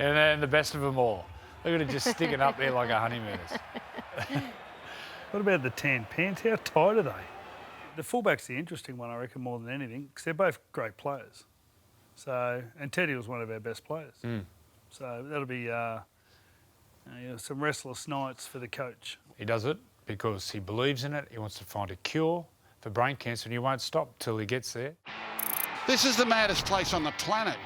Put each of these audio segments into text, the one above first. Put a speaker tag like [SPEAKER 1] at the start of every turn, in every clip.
[SPEAKER 1] And then the best of them all. Look at it just sticking up there like a honeymooners.
[SPEAKER 2] What about the tan pants? How tight are they? The fullback's the interesting one, I reckon, more than anything, because they're both great players. So, and Teddy was one of our best players. So that'll be some restless nights for the coach.
[SPEAKER 1] He does it because he believes in it. He wants to find a cure for brain cancer, and he won't stop till he gets there.
[SPEAKER 3] This is the maddest place on the planet.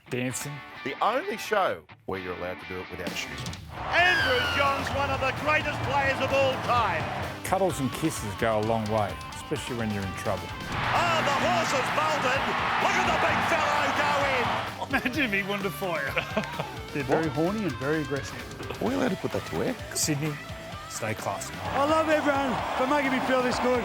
[SPEAKER 1] Dancing.
[SPEAKER 4] The only show where you're allowed to do it without shoes on.
[SPEAKER 5] Andrew John's one of the greatest players of all time.
[SPEAKER 6] Cuddles and kisses go a long way, especially when you're in trouble.
[SPEAKER 5] Oh, the horse has bolted. Look at the big fellow go in.
[SPEAKER 2] Imagine if he wanted to fire. They're very horny and very aggressive.
[SPEAKER 4] Are we allowed to put that to work?
[SPEAKER 6] Sydney, stay classy.
[SPEAKER 2] I love everyone for making me feel this good.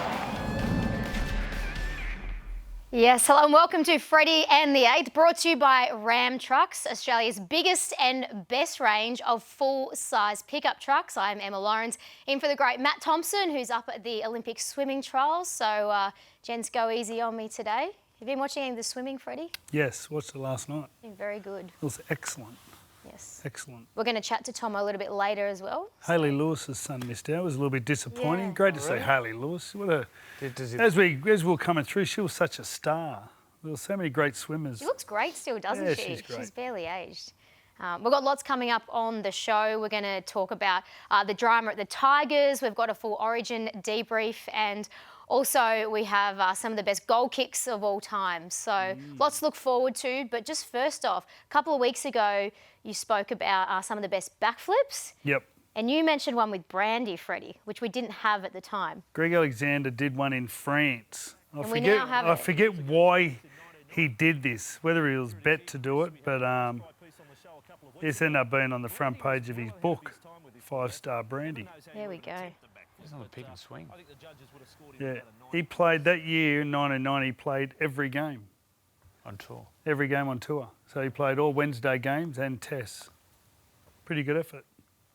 [SPEAKER 7] Yes, hello and welcome to Freddy and the Eighth, brought to you by Ram Trucks, Australia's biggest and best range of full-size pickup trucks. I'm Emma Lawrence, in for the great Matt Thompson, who's up at the Olympic swimming trials. So, gents, go easy on me today. Have you been watching any of the swimming, Freddie?
[SPEAKER 2] Yes, watched it last night.
[SPEAKER 7] Been very good.
[SPEAKER 2] It was excellent.
[SPEAKER 7] Yes.
[SPEAKER 2] Excellent.
[SPEAKER 7] We're going to chat to Tomo a little bit later as well.
[SPEAKER 2] Hayley Lewis's son missed out. It was a little bit disappointing.
[SPEAKER 7] Yeah.
[SPEAKER 2] Great to see Hayley Lewis. What a as we were coming through, she was such a star. There were so many great swimmers.
[SPEAKER 7] She looks great still, doesn't
[SPEAKER 2] Yeah,
[SPEAKER 7] she?
[SPEAKER 2] she's great.
[SPEAKER 7] She's barely aged. We've got lots coming up on the show. We're going to talk about the drama at the Tigers. We've got a full Origin debrief, and also we have some of the best goal kicks of all time. So lots to look forward to. But just first off, a couple of weeks ago, you spoke about some of the best backflips.
[SPEAKER 2] Yep.
[SPEAKER 7] And you mentioned one with Brandy, Freddie, which we didn't have at the time.
[SPEAKER 2] Greg Alexander did one in France.
[SPEAKER 7] We now have
[SPEAKER 2] I
[SPEAKER 7] it.
[SPEAKER 2] forget why he did this, whether he was bet to do it, but this ended up being on the front page of his book, 5-Star Brandy.
[SPEAKER 7] There we go.
[SPEAKER 1] He's on the pick and swing.
[SPEAKER 2] Yeah, he played that year in 1990. He played every game.
[SPEAKER 1] On tour.
[SPEAKER 2] Every game on tour. So he played all Wednesday games and tests. Pretty good effort.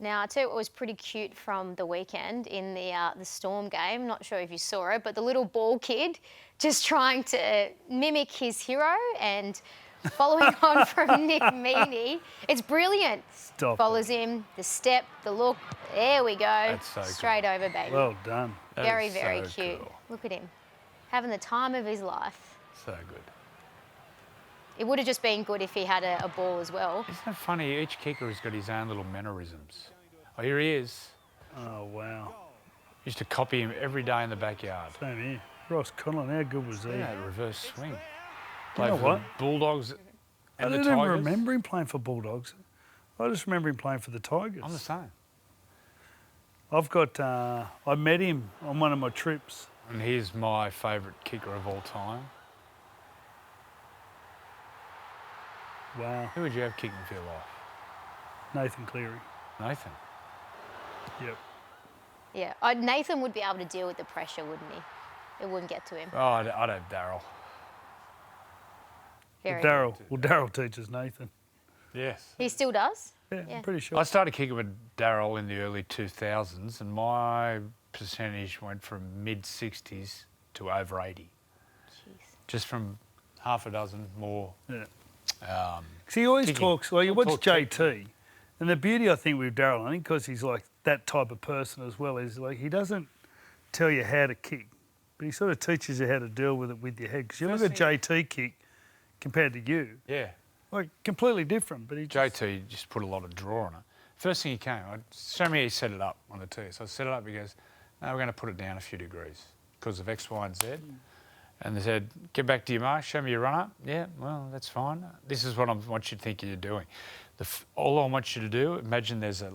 [SPEAKER 7] Now, I'll tell you what was pretty cute from the weekend in the Storm game. Not sure if you saw it, but the little ball kid just trying to mimic his hero and following on from Nick Meaney. It's brilliant.
[SPEAKER 2] Stop
[SPEAKER 7] Follows him, the step, the look. There we go.
[SPEAKER 1] That's so
[SPEAKER 7] Straight over, baby.
[SPEAKER 2] Well done.
[SPEAKER 1] That
[SPEAKER 7] very,
[SPEAKER 1] is
[SPEAKER 7] very
[SPEAKER 1] so
[SPEAKER 7] cute.
[SPEAKER 1] cool.
[SPEAKER 7] Look at him. Having the time of his life.
[SPEAKER 1] So good.
[SPEAKER 7] It would have just been good if he had a ball as well.
[SPEAKER 1] Isn't it funny? Each kicker has got his own little mannerisms. Oh, here he is.
[SPEAKER 2] Oh, wow.
[SPEAKER 1] Used to copy him every day in the backyard.
[SPEAKER 2] Same here. Ross Conlon, how good was he?
[SPEAKER 1] Yeah, reverse swing.
[SPEAKER 2] You
[SPEAKER 1] Played
[SPEAKER 2] know
[SPEAKER 1] for
[SPEAKER 2] what?
[SPEAKER 1] the Bulldogs
[SPEAKER 2] I
[SPEAKER 1] and the
[SPEAKER 2] don't even
[SPEAKER 1] Tigers.
[SPEAKER 2] remember him playing for Bulldogs. I just remember him playing for the Tigers.
[SPEAKER 1] I'm the same.
[SPEAKER 2] I've got, I met him on one of my trips.
[SPEAKER 1] And he's my favourite kicker of all time.
[SPEAKER 2] Wow.
[SPEAKER 1] Who would you have kicking for your life?
[SPEAKER 2] Nathan Cleary.
[SPEAKER 1] Nathan.
[SPEAKER 2] Yep.
[SPEAKER 7] Yeah, Nathan would be able to deal with the pressure, wouldn't he? It wouldn't get to him.
[SPEAKER 1] Oh, I'd have Daryl.
[SPEAKER 7] Very
[SPEAKER 2] Daryl teaches Nathan.
[SPEAKER 1] Yes.
[SPEAKER 7] He still does?
[SPEAKER 2] Yeah,
[SPEAKER 7] Yeah.
[SPEAKER 2] I'm pretty sure.
[SPEAKER 1] I started kicking with Daryl in the early 2000s, and my percentage went from mid-60s to over 80.
[SPEAKER 7] Jeez.
[SPEAKER 1] Just from half a dozen more.
[SPEAKER 2] Yeah. 'Cause
[SPEAKER 1] Um,
[SPEAKER 2] he always
[SPEAKER 1] kicking.
[SPEAKER 2] talks, well, you watch
[SPEAKER 1] Talk
[SPEAKER 2] JT, and the beauty, I think, with Daryl, I think because he's like that type of person as well, is like he doesn't tell you how to kick, but he sort of teaches you how to deal with it with your head. Because you look at JT kick compared to you,
[SPEAKER 1] yeah.
[SPEAKER 2] like completely different, but he just...
[SPEAKER 1] JT just put a lot of draw on it. First thing he came, show me how he set it up on the tee. So I set it up, he goes, no, we're going to put it down a few degrees because of X, Y and Z. And they said, get back to your mark, show me your run up. Yeah, well, that's fine. This is what I want you to think you're doing. All I want you to do, imagine there's a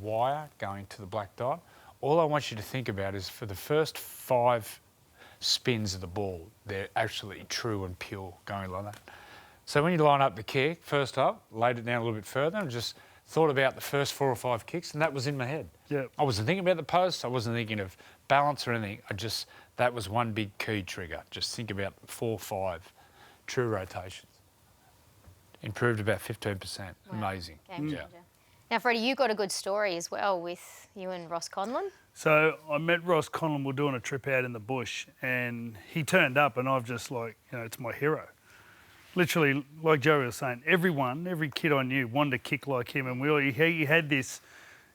[SPEAKER 1] wire going to the black dot. All I want you to think about is for the first 5 spins of the ball, they're actually true and pure going like that. So when you line up the kick, first up, laid it down a little bit further and just thought about the first 4 or 5 kicks, and that was in my head.
[SPEAKER 2] Yep.
[SPEAKER 1] I wasn't thinking about the post, I wasn't thinking of balance or anything. That was one big key trigger. Just think about 4 or 5 true rotations. Improved about 15%.
[SPEAKER 7] Wow.
[SPEAKER 1] Amazing.
[SPEAKER 7] Game changer. Now, Freddie, you got a good story as well with you and Ross Conlon.
[SPEAKER 2] So I met Ross Conlon, we're doing a trip out in the bush, and he turned up, and I've just like, it's my hero. literally, like Joey was saying, every kid I knew wanted to kick like him, and he had this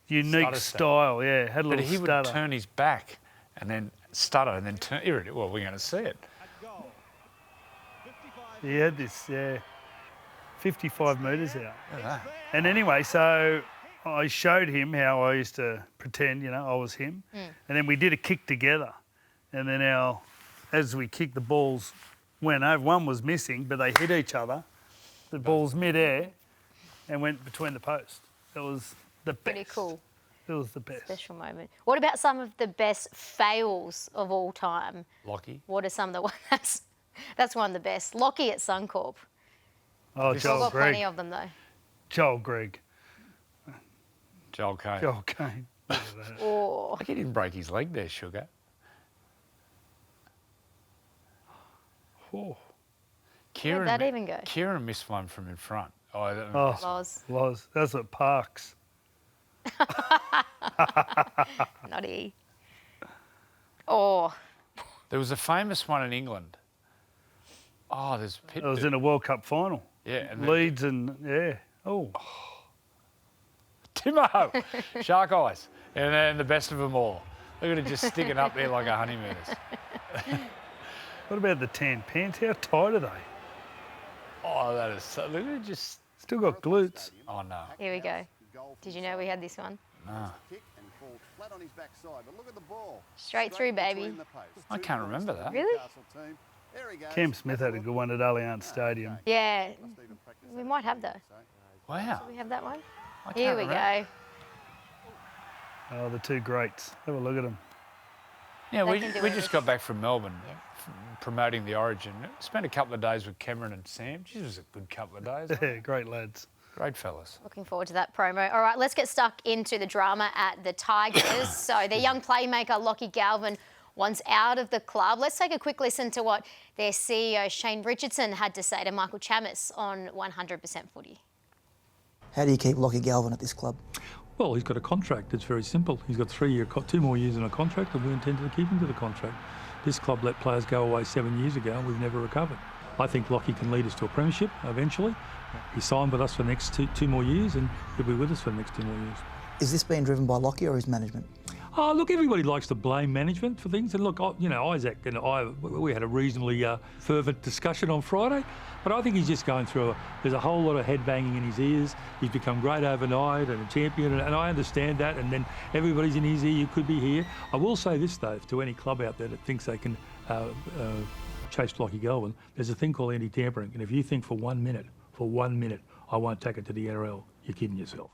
[SPEAKER 2] unique
[SPEAKER 1] Stutter step.
[SPEAKER 2] style. Yeah, had a
[SPEAKER 1] But
[SPEAKER 2] little
[SPEAKER 1] he
[SPEAKER 2] stutter.
[SPEAKER 1] would turn his back and then stutter and then turn. Here it is. Well, we're going to see it.
[SPEAKER 2] He had this, 55 metres out.
[SPEAKER 1] Look at that.
[SPEAKER 2] And anyway, so I showed him how I used to pretend, I was him. And then we did a kick together. And then as we kicked, the balls went over. One was missing, but they hit each other. The ball's mid-air and went between the posts. That was the best.
[SPEAKER 7] Pretty cool.
[SPEAKER 2] It was the best.
[SPEAKER 7] Special moment. What about some of the best fails of all time?
[SPEAKER 1] Lockie.
[SPEAKER 7] What are some of the ones? That's one of the best. Lockie at Suncorp.
[SPEAKER 2] Oh,
[SPEAKER 7] We've
[SPEAKER 2] Joel
[SPEAKER 7] got plenty
[SPEAKER 2] Greg.
[SPEAKER 7] of them though.
[SPEAKER 2] Joel Greg.
[SPEAKER 1] Joel Kane.
[SPEAKER 2] Joel Kane.
[SPEAKER 7] Oh,
[SPEAKER 1] Like he didn't break his leg there, Sugar.
[SPEAKER 2] Oh,
[SPEAKER 1] Kieran,
[SPEAKER 7] that even go?
[SPEAKER 1] Kieran missed one from in front.
[SPEAKER 7] Loz.
[SPEAKER 2] Loz. That's at Parks.
[SPEAKER 7] Naughty. Oh,
[SPEAKER 1] There was a famous one in England. Oh, there's
[SPEAKER 2] It was in a World Cup final.
[SPEAKER 1] Yeah, and
[SPEAKER 2] Leeds and, Oh,
[SPEAKER 1] Timo, shark eyes, and then the best of them all. Look at it just sticking up there like a honeymooners.
[SPEAKER 2] what about the tan pants? How tight are they?
[SPEAKER 1] Oh, that is so. Look at it just.
[SPEAKER 2] Still got glutes.
[SPEAKER 1] Oh no.
[SPEAKER 7] here we go. Did you know we had this one?
[SPEAKER 1] No.
[SPEAKER 7] Straight through, baby.
[SPEAKER 1] I can't remember that.
[SPEAKER 7] Really?
[SPEAKER 2] Cam Smith had a good one at Allianz Stadium.
[SPEAKER 7] Yeah. We might have though.
[SPEAKER 1] Wow.
[SPEAKER 7] We have that one.
[SPEAKER 1] I
[SPEAKER 7] Here
[SPEAKER 1] can't
[SPEAKER 7] we
[SPEAKER 1] remember.
[SPEAKER 7] go.
[SPEAKER 2] Oh, the two greats. Have a look at them.
[SPEAKER 1] Yeah,
[SPEAKER 7] They
[SPEAKER 1] we
[SPEAKER 7] can do
[SPEAKER 1] just
[SPEAKER 7] anything.
[SPEAKER 1] got back from Melbourne promoting the Origin. Spent a couple of days with Cameron and Sam. It was a good couple of days.
[SPEAKER 2] Yeah, great lads.
[SPEAKER 1] Great fellas.
[SPEAKER 7] Looking forward to that promo. All right, let's get stuck into the drama at the Tigers. So their young playmaker, Lachlan Galvin, wants out of the club. Let's take a quick listen to what their CEO, Shane Richardson, had to say to Michael Chammas on 100% Footy.
[SPEAKER 8] How do you keep Lachlan Galvin at this club?
[SPEAKER 6] Well, he's got a contract. It's very simple. He's got 2 more years in a contract, and we intend to keep him to the contract. This club let players go away 7 years ago, and we've never recovered. I think Lachie can lead us to a premiership eventually. He signed with us for the next two more years, and he'll be with us for the next 2 more years.
[SPEAKER 8] Is this being driven by Lachie or his management?
[SPEAKER 6] Oh, look, everybody likes to blame management for things. And look, Isaac and I, we had a reasonably fervent discussion on Friday. But I think he's just going through there's a whole lot of head banging in his ears. He's become great overnight and a champion, and I understand that. And then everybody's in his ear, you could be here. I will say this, though, to any club out there that thinks they can chase Lachie Galvin, there's a thing called anti-tampering. And if you think for 1 minute, I won't take it to the NRL, you're kidding yourself.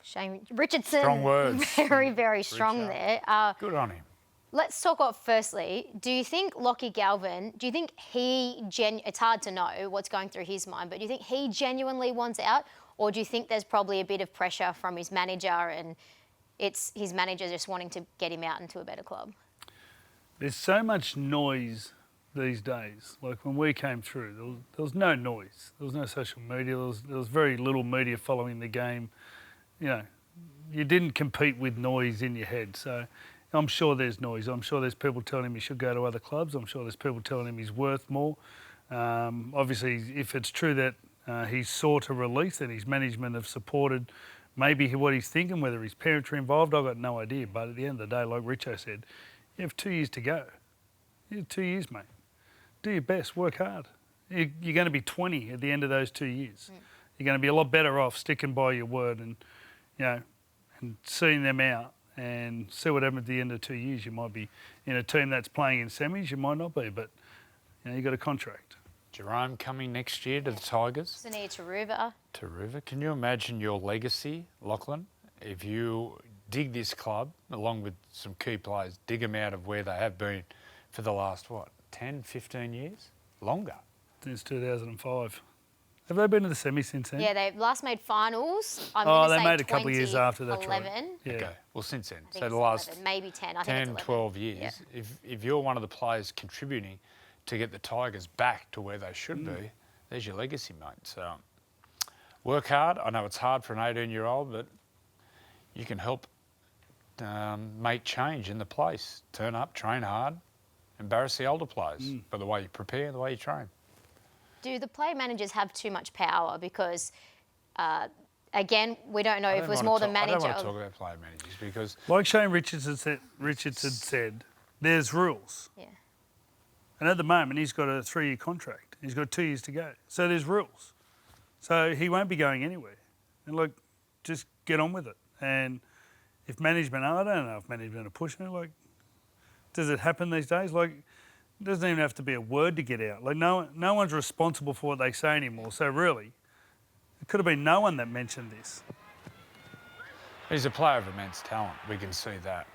[SPEAKER 7] Shane Richardson.
[SPEAKER 1] Strong words.
[SPEAKER 7] Very, very strong there.
[SPEAKER 1] Good on him.
[SPEAKER 7] Let's talk about firstly, do you think Lachie Galvin, do you think it's hard to know what's going through his mind, but do you think he genuinely wants out, or do you think there's probably a bit of pressure from his manager and it's his manager just wanting to get him out into a better club?
[SPEAKER 2] There's so much noise these days. Like when we came through, there was no noise. There was no social media. There was very little media following the game. You didn't compete with noise in your head. So I'm sure there's noise. I'm sure there's people telling him he should go to other clubs. I'm sure there's people telling him he's worth more. Obviously, if it's true that he's sought a release and his management have supported maybe what he's thinking, whether his parents are involved, I've got no idea. But at the end of the day, like Richo said, you have 2 years to go. You have 2 years, mate. Do your best, work hard. You're going to be 20 at the end of those 2 years. You're going to be a lot better off sticking by your word and seeing them out and see what happens at the end of 2 years. You might be in a team that's playing in semis, you might not be, but you got a contract.
[SPEAKER 1] Jarome coming next year to the Tigers.
[SPEAKER 7] Sania Taruva.
[SPEAKER 1] Taruva. Can you imagine your legacy, Lachlan, if you dig this club, along with some key players, dig them out of where they have been for the last, 10, 15 years? Longer.
[SPEAKER 2] Since 2005. Have they been to the semi since then?
[SPEAKER 7] Yeah, they last made finals.
[SPEAKER 2] They made a couple of years after that.
[SPEAKER 7] 11.
[SPEAKER 2] Yeah.
[SPEAKER 1] Okay, well, since then.
[SPEAKER 7] I think
[SPEAKER 1] So
[SPEAKER 7] it's
[SPEAKER 1] the last
[SPEAKER 7] 11, maybe 10. I think
[SPEAKER 1] 10,
[SPEAKER 7] it's 11.
[SPEAKER 1] 12 years, if you're one of the players contributing to get the Tigers back to where they should be, there's your legacy, mate. So work hard. I know it's hard for an 18-year-old, but you can help make change in the place. Turn up, train hard, embarrass the older players by the way you prepare and the way you train.
[SPEAKER 7] Do the player managers have too much power? Because, again, we don't know if it was more the manager.
[SPEAKER 1] I don't want to talk about player managers because...
[SPEAKER 2] Like Shane Richardson said, there's rules.
[SPEAKER 7] Yeah.
[SPEAKER 2] And at the moment, he's got a 3-year contract. He's got 2 years to go. So there's rules. So he won't be going anywhere. And, look, just get on with it. And if management... I don't know if management are pushing it. Like, does it happen these days? Like, it doesn't even have to be a word to get out. Like, no one's responsible for what they say anymore. So, really, it could have been no one that mentioned this.
[SPEAKER 1] He's a player of immense talent. We can see that.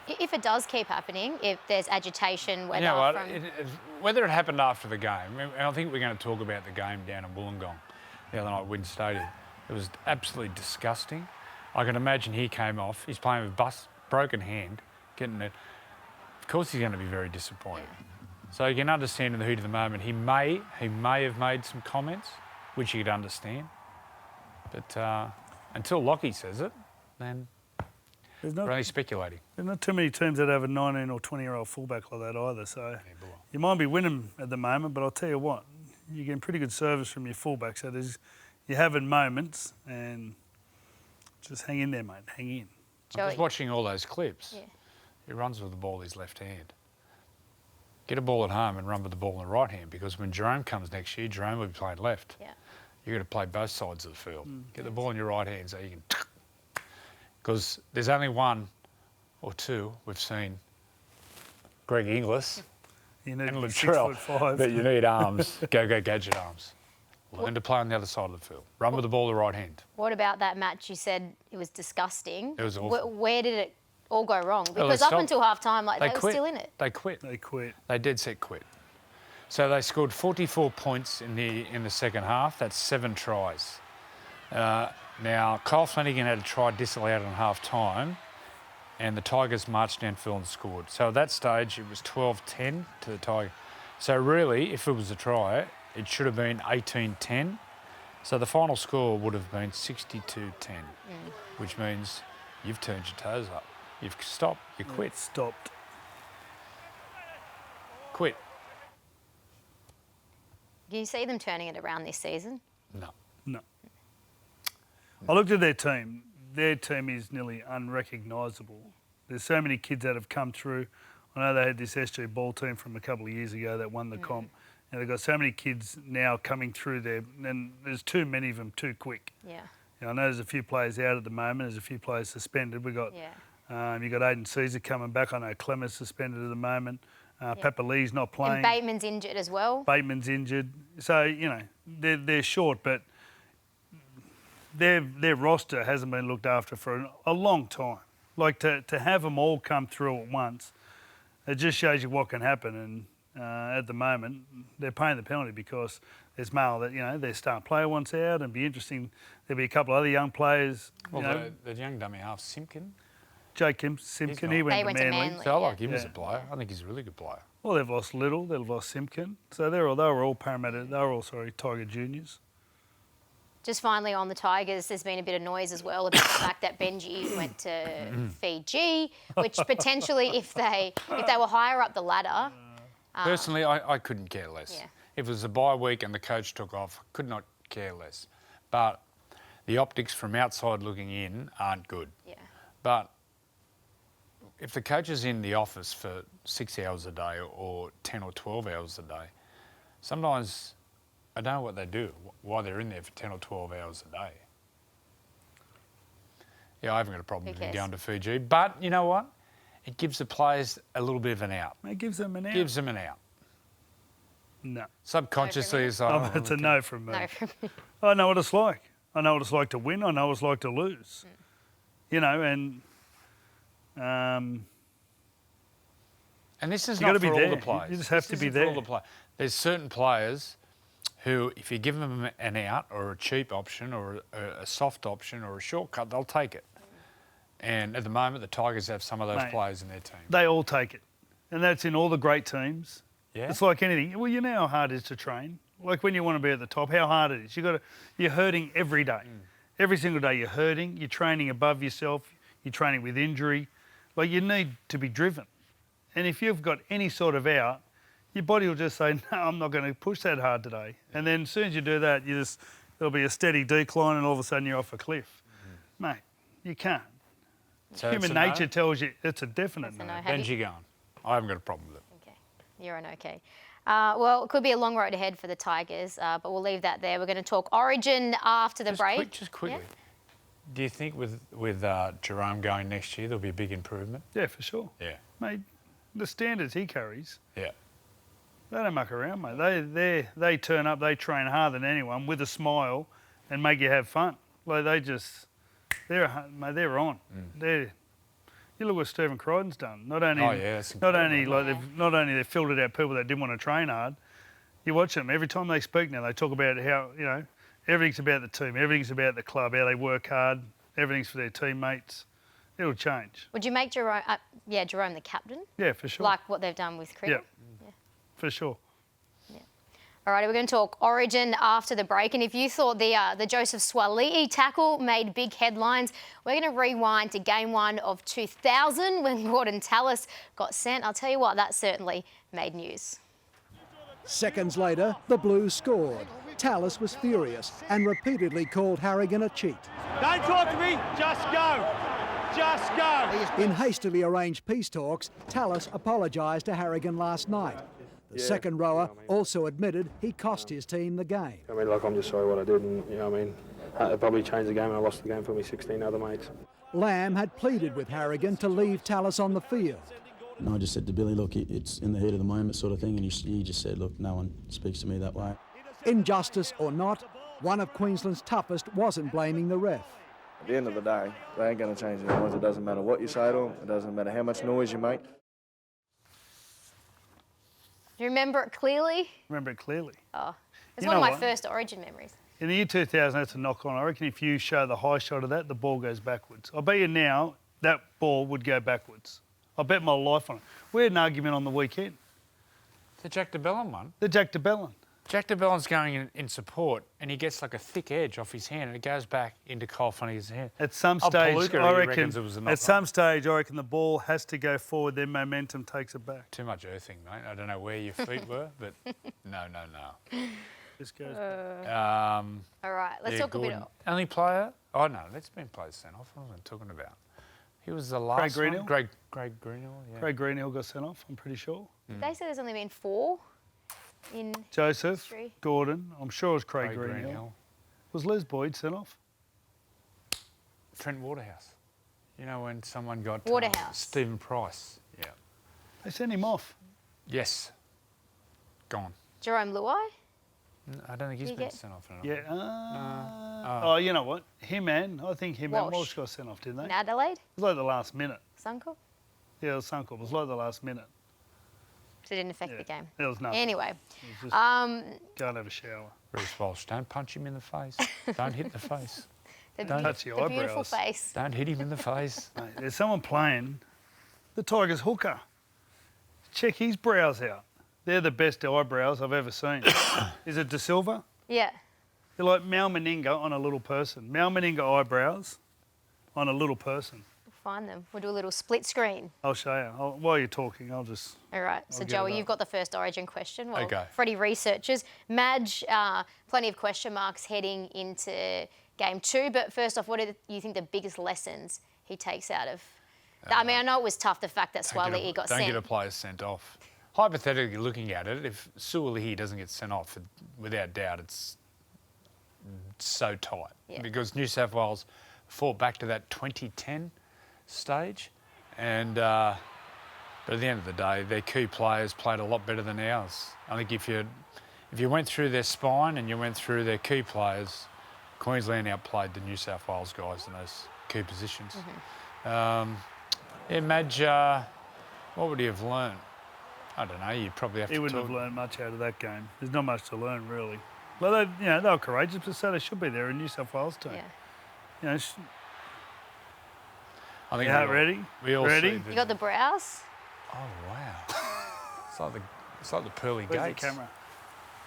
[SPEAKER 7] If it does keep happening, if there's agitation, whether
[SPEAKER 1] You know what?
[SPEAKER 7] from...
[SPEAKER 1] Whether it happened after the game, and I think we're going to talk about the game down in Wollongong the other night at Wynn Stadium. It was absolutely disgusting. I can imagine he came off. He's playing with broken hand, getting it. Of course he's going to be very disappointed. So you can understand in the heat of the moment, he may have made some comments, which you could understand. But until Lockie says it, then we're only speculating.
[SPEAKER 2] There's not too many teams that have a 19 or 20-year-old fullback like that either. So you might be winning at the moment, but I'll tell you what, you're getting pretty good service from your fullback. So you're having moments, and just hang in there, mate. Hang in.
[SPEAKER 1] I was watching all those clips.
[SPEAKER 7] Yeah.
[SPEAKER 1] He runs with the ball with his left hand. Get a ball at home and run with the ball in the right hand, because when Jarome comes next year, Jarome will be playing left.
[SPEAKER 7] Yeah.
[SPEAKER 1] You've got to play both sides of the field. Get the ball in your right hand so you can... Because there's only one or two we've seen, Greg Inglis
[SPEAKER 2] You need
[SPEAKER 1] and
[SPEAKER 2] 6'5".
[SPEAKER 1] Latrell, but you need arms, go gadget arms. Learn to play on the other side of the field. Run with the ball in the right hand.
[SPEAKER 7] What about that match? You said it was disgusting.
[SPEAKER 1] It was awful.
[SPEAKER 7] Where did it all go wrong?
[SPEAKER 1] Well,
[SPEAKER 7] Because up until half-time, like, they were
[SPEAKER 1] quit.
[SPEAKER 7] still in it.
[SPEAKER 1] They quit.
[SPEAKER 2] They quit.
[SPEAKER 1] They dead set quit. So they scored 44 points in the second half. That's 7 tries. Now, Kyle Flanagan had a try disallowed on half-time, and the Tigers marched downfield and scored. So at that stage, it was 12-10 to the Tigers. So really, if it was a try, it should have been 18-10. So the final score would have been 62-10, which means you've turned your toes up. You've stopped. You quit.
[SPEAKER 2] It stopped.
[SPEAKER 1] Quit.
[SPEAKER 7] Do you see them turning it around this season?
[SPEAKER 1] No.
[SPEAKER 2] No. I looked at their team. Their team is nearly unrecognisable. There's so many kids that have come through. I know they had this SG ball team from a couple of years ago that won the comp. And they've got so many kids now coming through there, and there's too many of them too quick.
[SPEAKER 7] Yeah.
[SPEAKER 2] I know there's a few players out at the moment. There's a few players suspended. We've got, you've got Aiden Caesar coming back. I know Clemmer's suspended at the moment. PLEA's not playing.
[SPEAKER 7] And Bateman's injured as well.
[SPEAKER 2] Bateman's injured. So, you know, they're short, but their roster hasn't been looked after for a long time. Like, to have them all come through at once, it just shows you what can happen. And at the moment, they're paying the penalty because there's mail that, you know, their star player wants out, and it'd be interesting. There'll be a couple of other young players.
[SPEAKER 1] Well, the young dummy half, Simpkin.
[SPEAKER 2] Jake Simpkin, he went to Manly.
[SPEAKER 1] So I like him as a player. I think he's a really good player.
[SPEAKER 2] Well, they've lost Little, they've lost Simpkin. So they were all Parramatta, Tiger juniors.
[SPEAKER 7] Just finally on the Tigers, there's been a bit of noise as well about the fact that Benji went to Fiji, which potentially, if they were higher up the ladder...
[SPEAKER 1] Personally, I couldn't care less.
[SPEAKER 7] Yeah.
[SPEAKER 1] If it was a bye week and the coach took off, I could not care less. But the optics from outside looking in aren't good.
[SPEAKER 7] Yeah.
[SPEAKER 1] But if the coach is in the office for 6 hours a day or 10 or 12 hours a day, sometimes I don't know what they do, why they're in there for 10 or 12 hours a day. Yeah, I haven't got a problem with them going to Fiji. But you know what? It gives the players a little bit of an out.
[SPEAKER 2] It gives them an out.
[SPEAKER 1] Gives them an out.
[SPEAKER 2] No.
[SPEAKER 1] Subconsciously, it's like...
[SPEAKER 2] it's a no from me.
[SPEAKER 7] No from me.
[SPEAKER 2] I know what it's like. I know what it's like to win. I know what it's like to lose. You know, and
[SPEAKER 1] this is not for all the players.
[SPEAKER 2] You just have to be there.
[SPEAKER 1] All the players. There's certain players who, if you give them an out or a cheap option or a soft option or a shortcut, they'll take it. And at the moment, the Tigers have some of those players in their team.
[SPEAKER 2] They all take it. And that's in all the great teams.
[SPEAKER 1] Yeah.
[SPEAKER 2] It's like anything. Well, you know how hard it is to train. Like when you want to be at the top, how hard it is. You're hurting every day. Every single day you're hurting. You're training above yourself. You're training with injury. Like, you need to be driven. And if you've got any sort of out, your body will just say, no, I'm not going to push that hard today. And then as soon as you do that, there'll be a steady decline and all of a sudden you're off a cliff. Mate, you can't.
[SPEAKER 1] So
[SPEAKER 2] Human
[SPEAKER 1] it's a no?
[SPEAKER 2] nature tells you it's a definite
[SPEAKER 7] That's a
[SPEAKER 2] no.
[SPEAKER 7] no. Have you-
[SPEAKER 1] Benji going. I haven't got a problem with it.
[SPEAKER 7] Okay, you're an okay. Well, it could be a long road ahead for the Tigers, but we'll leave that there. We're going to talk Origin after the break.
[SPEAKER 1] Just quickly. Do you think with Jarome going next year, there'll be a big improvement?
[SPEAKER 2] Yeah, for sure.
[SPEAKER 1] Yeah.
[SPEAKER 2] Mate, the standards he carries,
[SPEAKER 1] Yeah.
[SPEAKER 2] they don't muck around, mate. They turn up, they train harder than anyone with a smile and make you have fun. Like they're on. You look what Stephen Crichton's done. Not only they've filtered out people that didn't want to train hard. You watch them every time they speak now. They talk about how everything's about the team, everything's about the club, how they work hard, everything's for their teammates. It'll change.
[SPEAKER 7] Would you make Jarome, Jarome the captain?
[SPEAKER 2] Yeah, for sure.
[SPEAKER 7] Like what they've done with cricket?
[SPEAKER 2] Yeah, for sure.
[SPEAKER 7] All right, we're going to talk Origin after the break. And if you thought the Joseph Swali'i tackle made big headlines, we're going to rewind to game 1 of 2000 when Gordon Tallis got sent. I'll tell you what, that certainly made news.
[SPEAKER 9] Seconds later, the Blues scored. Tallis was furious and repeatedly called Harrigan a cheat.
[SPEAKER 5] Don't talk to me, just go. Just go.
[SPEAKER 9] In hastily arranged peace talks, Tallis apologised to Harrigan last night. The second rower also admitted he cost his team the game.
[SPEAKER 10] I mean, I'm just sorry what I did, and it probably changed the game, and I lost the game for me 16 other mates.
[SPEAKER 9] Lamb had pleaded with Harrigan to leave Tallis on the field.
[SPEAKER 11] And I just said to Billy, look, it's in the heat of the moment sort of thing, and he just said, look, no one speaks to me that way.
[SPEAKER 9] Injustice or not, one of Queensland's toughest wasn't blaming the ref.
[SPEAKER 12] At the end of the day, they ain't going to change their minds. It doesn't matter what you say to them. It doesn't matter how much noise you make.
[SPEAKER 7] Do you remember it clearly?
[SPEAKER 2] Remember it clearly.
[SPEAKER 7] Oh, it's one of my first Origin memories.
[SPEAKER 2] In the year 2000, that's a knock on. I reckon if you show the high shot of that, the ball goes backwards. I bet you now that ball would go backwards. I bet my life on it. We had an argument on the weekend.
[SPEAKER 1] The Jack de Belin one?
[SPEAKER 2] The Jack de Belin.
[SPEAKER 1] Jack de Belin's going in support and he gets like a thick edge off his hand and it goes back into Cole Flanagan's hand.
[SPEAKER 2] At some stage, I reckon the ball has to go forward, then momentum takes it back.
[SPEAKER 1] Too much earthing, mate. I don't know where your feet were, but no.
[SPEAKER 2] This goes
[SPEAKER 7] all right, let's talk
[SPEAKER 1] Gordon.
[SPEAKER 7] a bit.
[SPEAKER 1] Only player? Oh, no, that's been players sent off. What am I talking about? He was the last
[SPEAKER 2] Greenhill?
[SPEAKER 1] one. Greg Greenhill, yeah.
[SPEAKER 2] Craig Greenhill got sent off, I'm pretty sure.
[SPEAKER 7] They said there's only been 4 in
[SPEAKER 2] Joseph,
[SPEAKER 7] history.
[SPEAKER 2] Gordon, I'm sure it was Craig Greenhill. Was Les Boyd sent off?
[SPEAKER 1] Trent Waterhouse. You know when someone got
[SPEAKER 7] Waterhouse.
[SPEAKER 1] Stephen Price. Yeah.
[SPEAKER 2] They sent him off.
[SPEAKER 1] Yes. Gone.
[SPEAKER 7] Jarome Luai?
[SPEAKER 1] I don't think he's been sent off.
[SPEAKER 2] Yeah. Oh, you know what? I think him and Walsh got sent off, didn't they?
[SPEAKER 7] In Adelaide?
[SPEAKER 2] It was like the last minute.
[SPEAKER 7] Suncorp?
[SPEAKER 2] Yeah, it was Suncorp. It was like the last minute.
[SPEAKER 7] So it didn't affect the game.
[SPEAKER 2] There was nothing.
[SPEAKER 7] Anyway.
[SPEAKER 2] Go and have a shower.
[SPEAKER 1] Bruce Walsh, don't punch him in the face. Don't hit the face.
[SPEAKER 2] Don't touch your eyebrows.
[SPEAKER 7] Beautiful face.
[SPEAKER 1] Don't hit him in the face.
[SPEAKER 2] Mate, there's someone playing the Tigers hooker. Check his brows out. They're the best eyebrows I've ever seen. Is it Da Silva?
[SPEAKER 7] Yeah.
[SPEAKER 2] They're like Mal Meninga on a little person. Mal Meninga eyebrows on a little person.
[SPEAKER 7] We'll find them. We'll do a little split screen.
[SPEAKER 2] I'll show you. While you're talking, I'll just...
[SPEAKER 7] All right. So, Joey, you've got the first Origin question. Well,
[SPEAKER 1] okay.
[SPEAKER 7] Freddy researches. Madge, plenty of question marks heading into game 2. But first off, what do you think the biggest lessons he takes out of... I mean, I know it was tough, the fact that Swali'i got sent.
[SPEAKER 1] Don't get a player sent off. Hypothetically looking at it, if Sualihi doesn't get sent off, without doubt, it's so tight.
[SPEAKER 7] Yeah.
[SPEAKER 1] Because New South Wales fought back to that 2010 stage. And but at the end of the day, their key players played a lot better than ours. I think if you went through their spine and you went through their key players, Queensland outplayed the New South Wales guys in those key positions. Madge, what would he have learned? I don't know. You probably have to.
[SPEAKER 2] He wouldn't have learned much out of that game. There's not much to learn, really. Well, they were courageous, but so they should be there in New South Wales team.
[SPEAKER 7] Yeah.
[SPEAKER 2] I think ready?
[SPEAKER 1] We all
[SPEAKER 2] ready?
[SPEAKER 7] You got the brows?
[SPEAKER 1] Oh wow! it's like the pearly
[SPEAKER 2] Where's
[SPEAKER 1] gates.
[SPEAKER 2] the camera?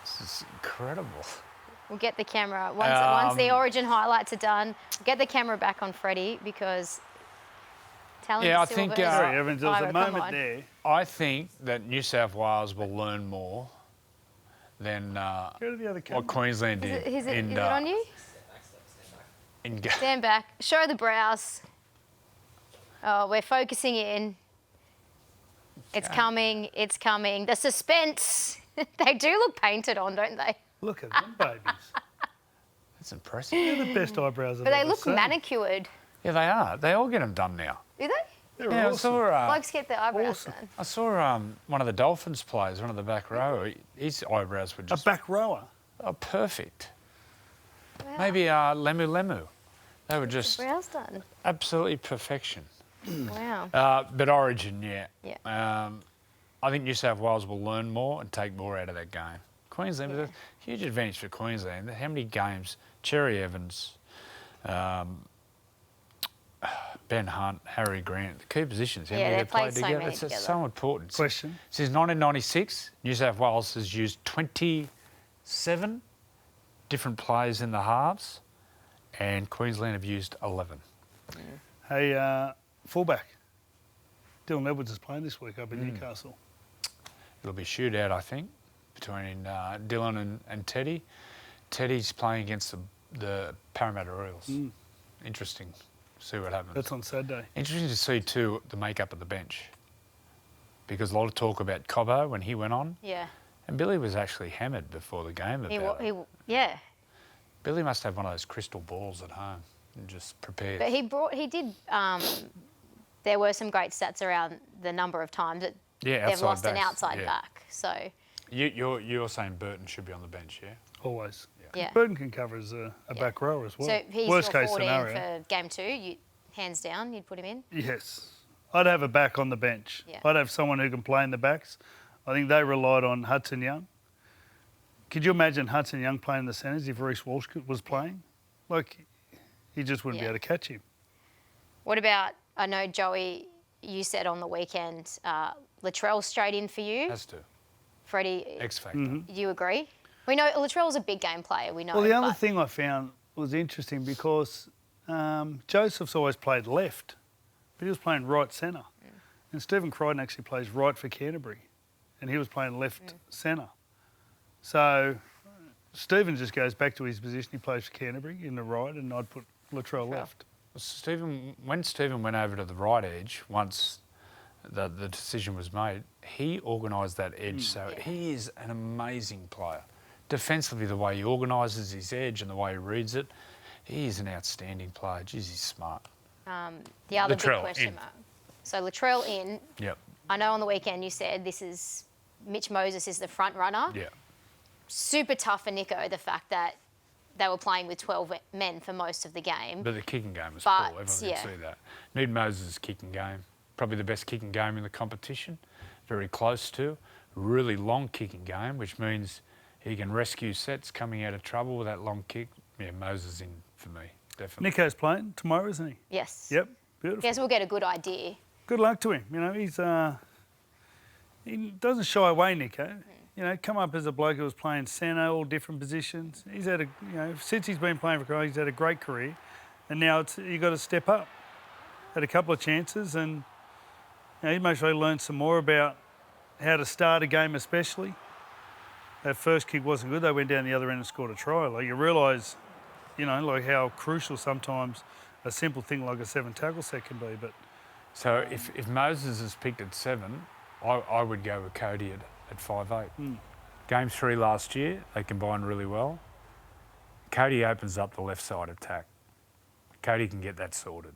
[SPEAKER 1] This is incredible.
[SPEAKER 7] We'll get the camera once the Origin highlights are done. We'll get the camera back on Freddy because Tallyn
[SPEAKER 1] Yeah,
[SPEAKER 7] Da
[SPEAKER 1] I think,
[SPEAKER 7] Silva is
[SPEAKER 2] Sorry, Evans, there was
[SPEAKER 7] Ira,
[SPEAKER 2] a
[SPEAKER 7] come
[SPEAKER 2] moment
[SPEAKER 7] on.
[SPEAKER 2] there.
[SPEAKER 1] I think that New South Wales will learn more than
[SPEAKER 2] Go to the other camera.
[SPEAKER 1] what Queensland did.
[SPEAKER 7] Is it on you?
[SPEAKER 1] In
[SPEAKER 7] Stand back. Show the brows. Oh, we're focusing in. It's coming. It's coming. The suspense. They do look painted on, don't they?
[SPEAKER 2] Look at them babies.
[SPEAKER 1] That's impressive.
[SPEAKER 2] They're the best eyebrows I've
[SPEAKER 7] But they
[SPEAKER 2] ever
[SPEAKER 7] look
[SPEAKER 2] seen.
[SPEAKER 7] manicured.
[SPEAKER 1] Yeah, they are. They all get them done now.
[SPEAKER 7] Do they?
[SPEAKER 2] They're
[SPEAKER 1] Yeah,
[SPEAKER 2] awesome.
[SPEAKER 7] Blokes get their eyebrows
[SPEAKER 2] Awesome.
[SPEAKER 7] done.
[SPEAKER 1] I saw one of the Dolphins players, one of the back row. His eyebrows were
[SPEAKER 2] A
[SPEAKER 1] just
[SPEAKER 2] back rower.
[SPEAKER 1] perfect.
[SPEAKER 7] Wow.
[SPEAKER 1] Maybe Lemu. They were just
[SPEAKER 7] Brows done.
[SPEAKER 1] absolutely perfection.
[SPEAKER 7] Wow.
[SPEAKER 1] But Origin, yeah.
[SPEAKER 7] Yeah.
[SPEAKER 1] I think New South Wales will learn more and take more out of that game. Queensland, there's a huge advantage for Queensland. How many games? Cherry Evans, Ben Hunt, Harry Grant, the key positions. How
[SPEAKER 7] Yeah,
[SPEAKER 1] many
[SPEAKER 7] they've
[SPEAKER 1] played
[SPEAKER 7] played so
[SPEAKER 1] together?
[SPEAKER 7] many
[SPEAKER 1] It's
[SPEAKER 7] together.
[SPEAKER 1] so important.
[SPEAKER 2] Question.
[SPEAKER 1] Since 1996, New South Wales has used 27 different players in the halves, and Queensland have used 11.
[SPEAKER 2] Hey, fullback. Dylan Edwards is playing this week up in Newcastle.
[SPEAKER 1] It'll be a shootout, I think, between Dylan and Teddy. Teddy's playing against the Parramatta Royals. Interesting. See what happens.
[SPEAKER 2] That's on Saturday.
[SPEAKER 1] Interesting to see, too, the makeup of the bench. Because a lot of talk about Cobbo when he went on.
[SPEAKER 7] Yeah.
[SPEAKER 1] And Billy was actually hammered before the game about it.
[SPEAKER 7] Yeah.
[SPEAKER 1] Billy must have one of those crystal balls at home and just prepared.
[SPEAKER 7] But he did. There were some great stats around the number of times that they've lost an outside back. So.
[SPEAKER 1] You're saying Burton should be on the bench, yeah?
[SPEAKER 2] Always.
[SPEAKER 7] Yeah.
[SPEAKER 2] Burton can cover as a back rower as well.
[SPEAKER 7] So he's
[SPEAKER 2] Worst
[SPEAKER 7] your
[SPEAKER 2] case
[SPEAKER 7] 14
[SPEAKER 2] scenario.
[SPEAKER 7] for game 2. Hands down, you'd put him in.
[SPEAKER 2] Yes. I'd have a back on the bench.
[SPEAKER 7] Yeah.
[SPEAKER 2] I'd have someone who can play in the backs. I think they relied on Hudson Young. Could you imagine Hudson Young playing the centres if Reece Walsh was playing? Like, he just wouldn't be able to catch him.
[SPEAKER 7] What about, I know, Joey, you said on the weekend, Latrell straight in for you.
[SPEAKER 1] Has to.
[SPEAKER 7] Freddie,
[SPEAKER 1] X factor.
[SPEAKER 7] do you agree? We know Latrell's a big game player, we know.
[SPEAKER 2] Well, the other
[SPEAKER 7] but-
[SPEAKER 2] thing I found was interesting because Joseph's always played left, but he was playing right centre. And Stephen Crichton actually plays right for Canterbury, and he was playing left centre. So Stephen just goes back to his position. He plays for Canterbury in the right, and I'd put Latrell left.
[SPEAKER 1] When Stephen went over to the right edge, once the decision was made, he organised that edge. So he is an amazing player. Defensively, the way he organises his edge and the way he reads it, he is an outstanding player. Jeez, he's smart.
[SPEAKER 7] The other
[SPEAKER 1] Latrell
[SPEAKER 7] big question
[SPEAKER 1] in.
[SPEAKER 7] mark. So Latrell in.
[SPEAKER 1] Yep.
[SPEAKER 7] I know on the weekend you said Mitch Moses is the front runner.
[SPEAKER 1] Yeah.
[SPEAKER 7] Super tough for Nico, the fact that they were playing with 12 men for most of the game.
[SPEAKER 1] But the kicking game was
[SPEAKER 7] But,
[SPEAKER 1] poor. Everyone
[SPEAKER 7] yeah.
[SPEAKER 1] can see that. Need Moses' kicking game. Probably the best kicking game in the competition. Very close to. Really long kicking game, which means he can rescue sets coming out of trouble with that long kick. Yeah, Moses in for me, definitely.
[SPEAKER 2] Nico's playing tomorrow, isn't he?
[SPEAKER 7] Yes.
[SPEAKER 2] Yep, beautiful.
[SPEAKER 7] Guess we'll get a good idea.
[SPEAKER 2] Good luck to him. You know, he doesn't shy away, Nico. You know, come up as a bloke who was playing centre, all different positions. He's had since he's been playing for Cronulla, he's had a great career, and now you've got to step up. Had a couple of chances, and he most likely learned some more about how to start a game, especially. That first kick wasn't good. They went down the other end and scored a try. Like, you realise, like how crucial sometimes a simple thing like a 7 tackle set can be. But
[SPEAKER 1] So if Moses is picked at 7, I would go with Cody at 5'8". Game 3 last year, they combined really well. Cody opens up the left side attack. Cody can get that sorted.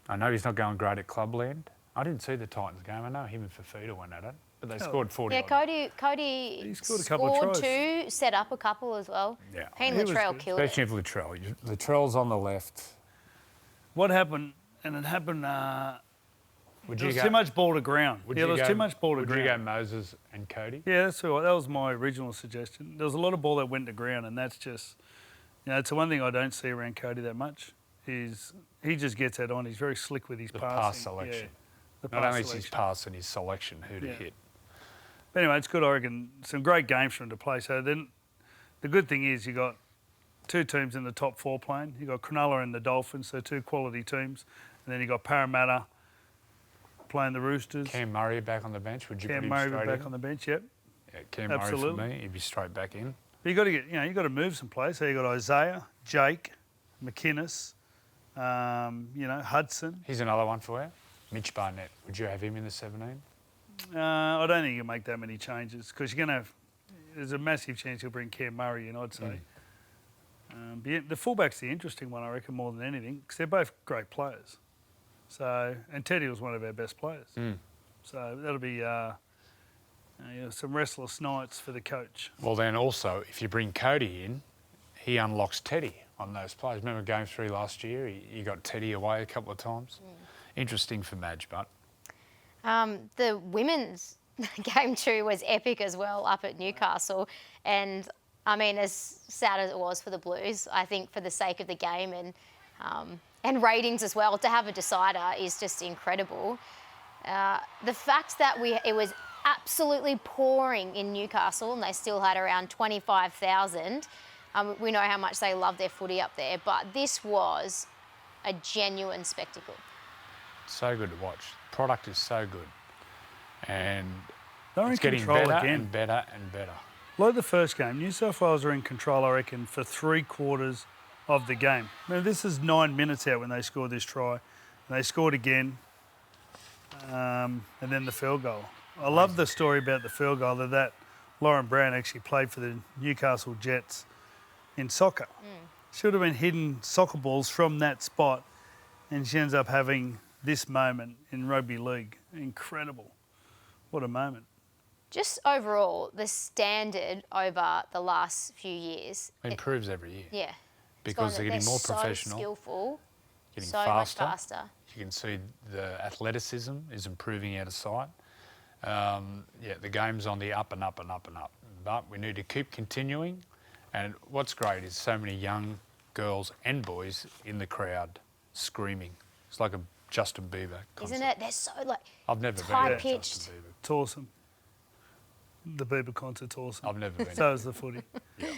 [SPEAKER 1] I know he's not going great at Clubland. I didn't see the Titans game. I know him and Fafita went at it, but they scored 40.
[SPEAKER 7] Yeah, Cody
[SPEAKER 2] He scored a couple of tries.
[SPEAKER 7] 2, set up a couple as well.
[SPEAKER 1] Yeah.
[SPEAKER 7] He and
[SPEAKER 2] He was
[SPEAKER 7] Latrell
[SPEAKER 2] good.
[SPEAKER 7] killed it.
[SPEAKER 1] Especially if Latrell. Latrell's on the left.
[SPEAKER 2] what happened, and it happened,
[SPEAKER 1] Would
[SPEAKER 2] there
[SPEAKER 1] you
[SPEAKER 2] was
[SPEAKER 1] go?
[SPEAKER 2] too much ball to ground.
[SPEAKER 1] Would
[SPEAKER 2] Yeah,
[SPEAKER 1] you
[SPEAKER 2] there was
[SPEAKER 1] go-
[SPEAKER 2] too much ball to
[SPEAKER 1] Would
[SPEAKER 2] ground.
[SPEAKER 1] you go Moses and Cody?
[SPEAKER 2] Yeah, that's all right. That was my original suggestion. There was a lot of ball that went to ground, and that's just, it's the one thing I don't see around Cody that much is he just gets that on. He's very slick with his
[SPEAKER 1] The
[SPEAKER 2] passing.
[SPEAKER 1] pass selection.
[SPEAKER 2] Yeah, the
[SPEAKER 1] Not
[SPEAKER 2] pass
[SPEAKER 1] only is his
[SPEAKER 2] selection.
[SPEAKER 1] pass and his selection, who to
[SPEAKER 2] Yeah.
[SPEAKER 1] hit.
[SPEAKER 2] But anyway, it's good. I reckon some great games for him to play. So then, the good thing is you got 2 teams in the top 4 playing. You got Cronulla and the Dolphins, so 2 quality teams, and then you got Parramatta playing the Roosters.
[SPEAKER 1] Cam Murray back on the bench. Would you
[SPEAKER 2] Cam
[SPEAKER 1] put him
[SPEAKER 2] Murray
[SPEAKER 1] straight
[SPEAKER 2] back
[SPEAKER 1] in?
[SPEAKER 2] on the bench, yep.
[SPEAKER 1] Yeah, Cam
[SPEAKER 2] Absolutely.
[SPEAKER 1] Murray for me, he'd be straight back in.
[SPEAKER 2] But you got to get, you got to move some players. So you got Isaiah, Jake, McInnes, Hudson.
[SPEAKER 1] Here's another one for you. Mitch Barnett. Would you have him in the 17?
[SPEAKER 2] I don't think you'll make that many changes because you're going to have. There's a massive chance you'll bring Cam Murray in, I'd say. But yeah, the fullback's the interesting one, I reckon, more than anything, because they're both great players. So, and Teddy was one of our best players. So that'll be some restless nights for the coach.
[SPEAKER 1] Well, then also, if you bring Cody in, he unlocks Teddy on those players. Remember Game 3 last year? He got Teddy away a couple of times. Interesting for Madge, but...
[SPEAKER 7] The women's Game 2 was epic as well up at Newcastle. And, I mean, as sad as it was for the Blues, I think for the sake of the game and ratings as well, to have a decider is just incredible. The fact that it was absolutely pouring in Newcastle and they still had around 25,000, we know how much they love their footy up there, but this was a genuine spectacle.
[SPEAKER 1] So good to watch. The product is so good. And
[SPEAKER 2] They're
[SPEAKER 1] it's
[SPEAKER 2] in
[SPEAKER 1] getting
[SPEAKER 2] control
[SPEAKER 1] better
[SPEAKER 2] again.
[SPEAKER 1] and better and better.
[SPEAKER 2] Like the first game, New South Wales are in control, I reckon, for 3/4 of the game. Now, this is 9 minutes out when they scored this try. And they scored again, and then the field goal. I love the story about the field goal that Lauren Brown actually played for the Newcastle Jets in soccer. Should have been hidden soccer balls from that spot, and she ends up having this moment in rugby league. Incredible. What a moment.
[SPEAKER 7] Just overall, the standard over the last few years...
[SPEAKER 1] It improves every year.
[SPEAKER 7] Yeah.
[SPEAKER 1] Because they're getting more professional.
[SPEAKER 7] So skillful.
[SPEAKER 1] Getting
[SPEAKER 7] so
[SPEAKER 1] faster.
[SPEAKER 7] much faster.
[SPEAKER 1] You can see the athleticism is improving out of sight. The game's on the up and up and up and up. But we need to keep continuing. And what's great is so many young girls and boys in the crowd screaming. It's like a Justin Bieber concert.
[SPEAKER 7] Isn't it? They're so
[SPEAKER 1] I've never been to
[SPEAKER 7] high-pitched.
[SPEAKER 1] Justin Bieber.
[SPEAKER 2] It's awesome. The Bieber concert's awesome.
[SPEAKER 1] I've never been.
[SPEAKER 2] So is the footy.
[SPEAKER 1] Yeah.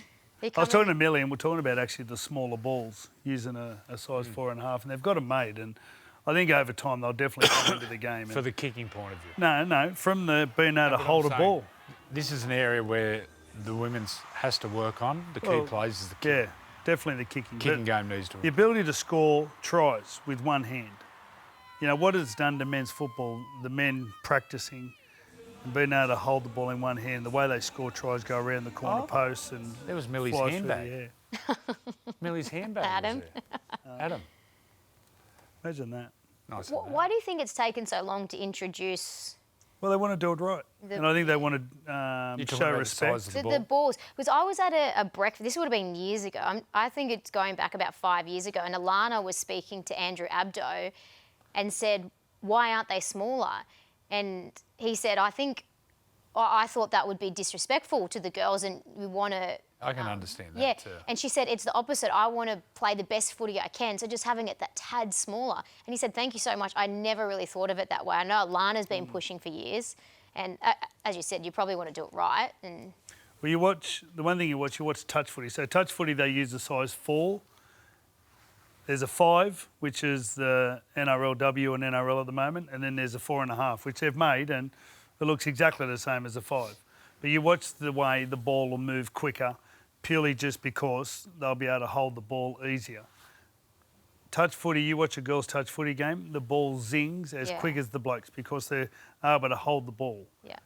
[SPEAKER 2] I was talking to Millie, and we're talking about actually the smaller balls, using a size 4.5, and they've got them made. And I think over time they'll definitely come into the game.
[SPEAKER 1] For the kicking point of view.
[SPEAKER 2] No, from the being able to hold a ball.
[SPEAKER 1] This is an area where the women's has to work on. The key plays is the kick.
[SPEAKER 2] Yeah, definitely the kicking.
[SPEAKER 1] Kicking game needs to
[SPEAKER 2] The ability to score tries with one hand. You know, what it's done to men's football, the men practising and being able to hold the ball in one hand, the way they score tries, go around the corner posts and
[SPEAKER 1] there was Millie's
[SPEAKER 2] fly through
[SPEAKER 1] handbag.
[SPEAKER 2] the air.
[SPEAKER 1] Millie's handbag
[SPEAKER 7] Adam.
[SPEAKER 1] was there. Adam.
[SPEAKER 2] Imagine that.
[SPEAKER 1] Nice.
[SPEAKER 7] Why do you think it's taken so long to introduce...
[SPEAKER 2] Well, they want to do it right. And I think they want to show respect.
[SPEAKER 7] The balls. Because I was at a breakfast, this would have been years ago. I think it's going back about 5 years ago, and Alana was speaking to Andrew Abdo and said, why aren't they smaller? And he said, I thought that would be disrespectful to the girls and we want to...
[SPEAKER 1] I can understand that
[SPEAKER 7] yeah.
[SPEAKER 1] too.
[SPEAKER 7] And she said, it's the opposite. I want to play the best footy I can, so just having it that tad smaller. And he said, thank you so much. I never really thought of it that way. I know Lana's been pushing for years. And as you said, you probably want to do it right. And
[SPEAKER 2] Well, the one thing you watch touch footy. So touch footy, they use the size 4. There's a 5, which is the NRLW and NRL at the moment, and then there's a 4.5, which they've made, and it looks exactly the same as a 5. But you watch the way the ball will move quicker, purely just because they'll be able to hold the ball easier. Touch footy, you watch a girls' touch footy game, the ball zings as quick as the blokes because they're able to hold the ball.
[SPEAKER 7] Yeah.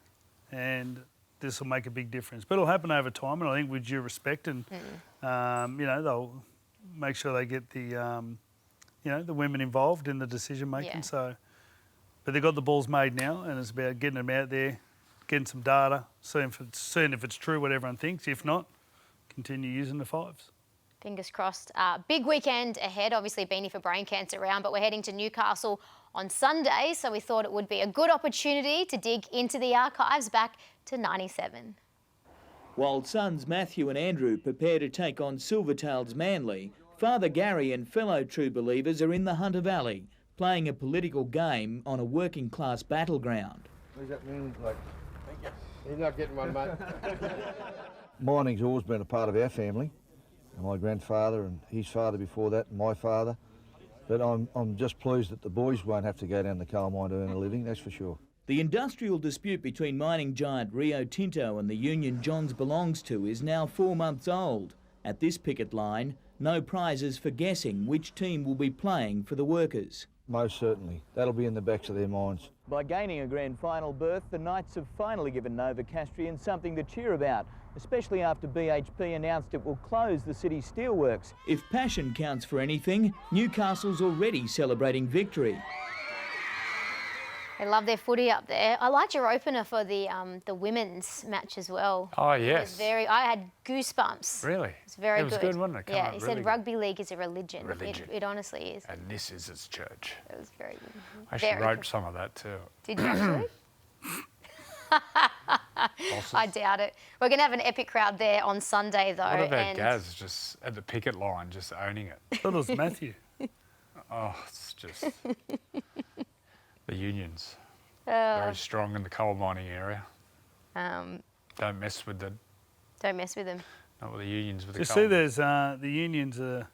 [SPEAKER 2] And this will make a big difference. But it'll happen over time, and I think with due respect, and they'll make sure they get the women involved in the decision making.
[SPEAKER 7] Yeah.
[SPEAKER 2] So, but they've got the balls made now, and it's about getting them out there, getting some data, seeing if it's true what everyone thinks. If not, continue using the 5s.
[SPEAKER 7] fingers crossed. Big weekend ahead, obviously Beanie for Brain Cancer round, but we're heading to Newcastle on Sunday, so we thought it would be a good opportunity to dig into the archives back to 97.
[SPEAKER 13] While sons Matthew and Andrew prepare to take on Silvertails Manly, Father Gary and fellow True Believers are in the Hunter Valley, playing a political game on a working class battleground.
[SPEAKER 14] What does that mean? Like, you're not getting one, mate.
[SPEAKER 15] Mining's always been a part of our family. My grandfather and his father before that, and my father. But I'm just pleased that the boys won't have to go down the coal mine to earn a living, that's for sure.
[SPEAKER 13] The industrial dispute between mining giant Rio Tinto and the union Johns belongs to is now 4 months old. At this picket line, no prizes for guessing which team will be playing for the workers.
[SPEAKER 15] Most certainly. That'll be in the backs of their minds.
[SPEAKER 13] By gaining a grand final berth, the Knights have finally given Nova Castrians something to cheer about, especially after BHP announced it will close the city's steelworks. If passion counts for anything, Newcastle's already celebrating victory.
[SPEAKER 7] They love their footy up there. I liked your opener for the women's match as well.
[SPEAKER 1] Oh,
[SPEAKER 7] It
[SPEAKER 1] yes.
[SPEAKER 7] was I had goosebumps.
[SPEAKER 1] Really?
[SPEAKER 7] It's very
[SPEAKER 1] It was good, wasn't it? Come
[SPEAKER 7] Yeah,
[SPEAKER 1] on,
[SPEAKER 7] he
[SPEAKER 1] really
[SPEAKER 7] said
[SPEAKER 1] good.
[SPEAKER 7] rugby league is a religion.
[SPEAKER 1] Religion.
[SPEAKER 7] It honestly is.
[SPEAKER 1] And this is its church.
[SPEAKER 7] It was very good.
[SPEAKER 1] I actually
[SPEAKER 7] Very
[SPEAKER 1] wrote
[SPEAKER 7] good.
[SPEAKER 1] some of that too.
[SPEAKER 7] Did you actually? I doubt it. We're going to have an epic crowd there on Sunday, though.
[SPEAKER 1] What about
[SPEAKER 7] and
[SPEAKER 1] Gaz just at the picket line, just owning it?
[SPEAKER 2] I thought it was Matthew.
[SPEAKER 1] Oh, it's just the unions.
[SPEAKER 7] Uh,
[SPEAKER 1] Very strong in the coal mining area.
[SPEAKER 7] um,
[SPEAKER 1] Don't mess with the,
[SPEAKER 7] don't mess with them.
[SPEAKER 1] not with the unions, with the
[SPEAKER 2] You
[SPEAKER 1] coal.
[SPEAKER 2] see, there's the unions are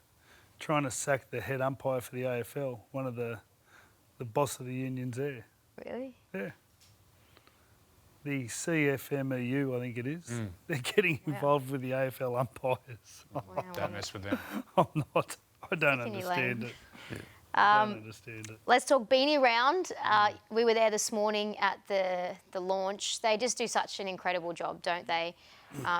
[SPEAKER 2] trying to sack the head umpire for the AFL. One of the boss of the unions there.
[SPEAKER 7] Really?
[SPEAKER 2] Yeah. The CFMEU, I think it is.
[SPEAKER 1] Mm.
[SPEAKER 2] They're getting involved with the AFL umpires.
[SPEAKER 1] Don't mess with them.
[SPEAKER 2] I'm not. I don't
[SPEAKER 7] Taking you
[SPEAKER 2] understand
[SPEAKER 7] lame.
[SPEAKER 2] it. I don't
[SPEAKER 7] Um,
[SPEAKER 2] understand it.
[SPEAKER 7] Let's talk Beanie Round. We were there this morning at the launch. They just do such an incredible job, don't they?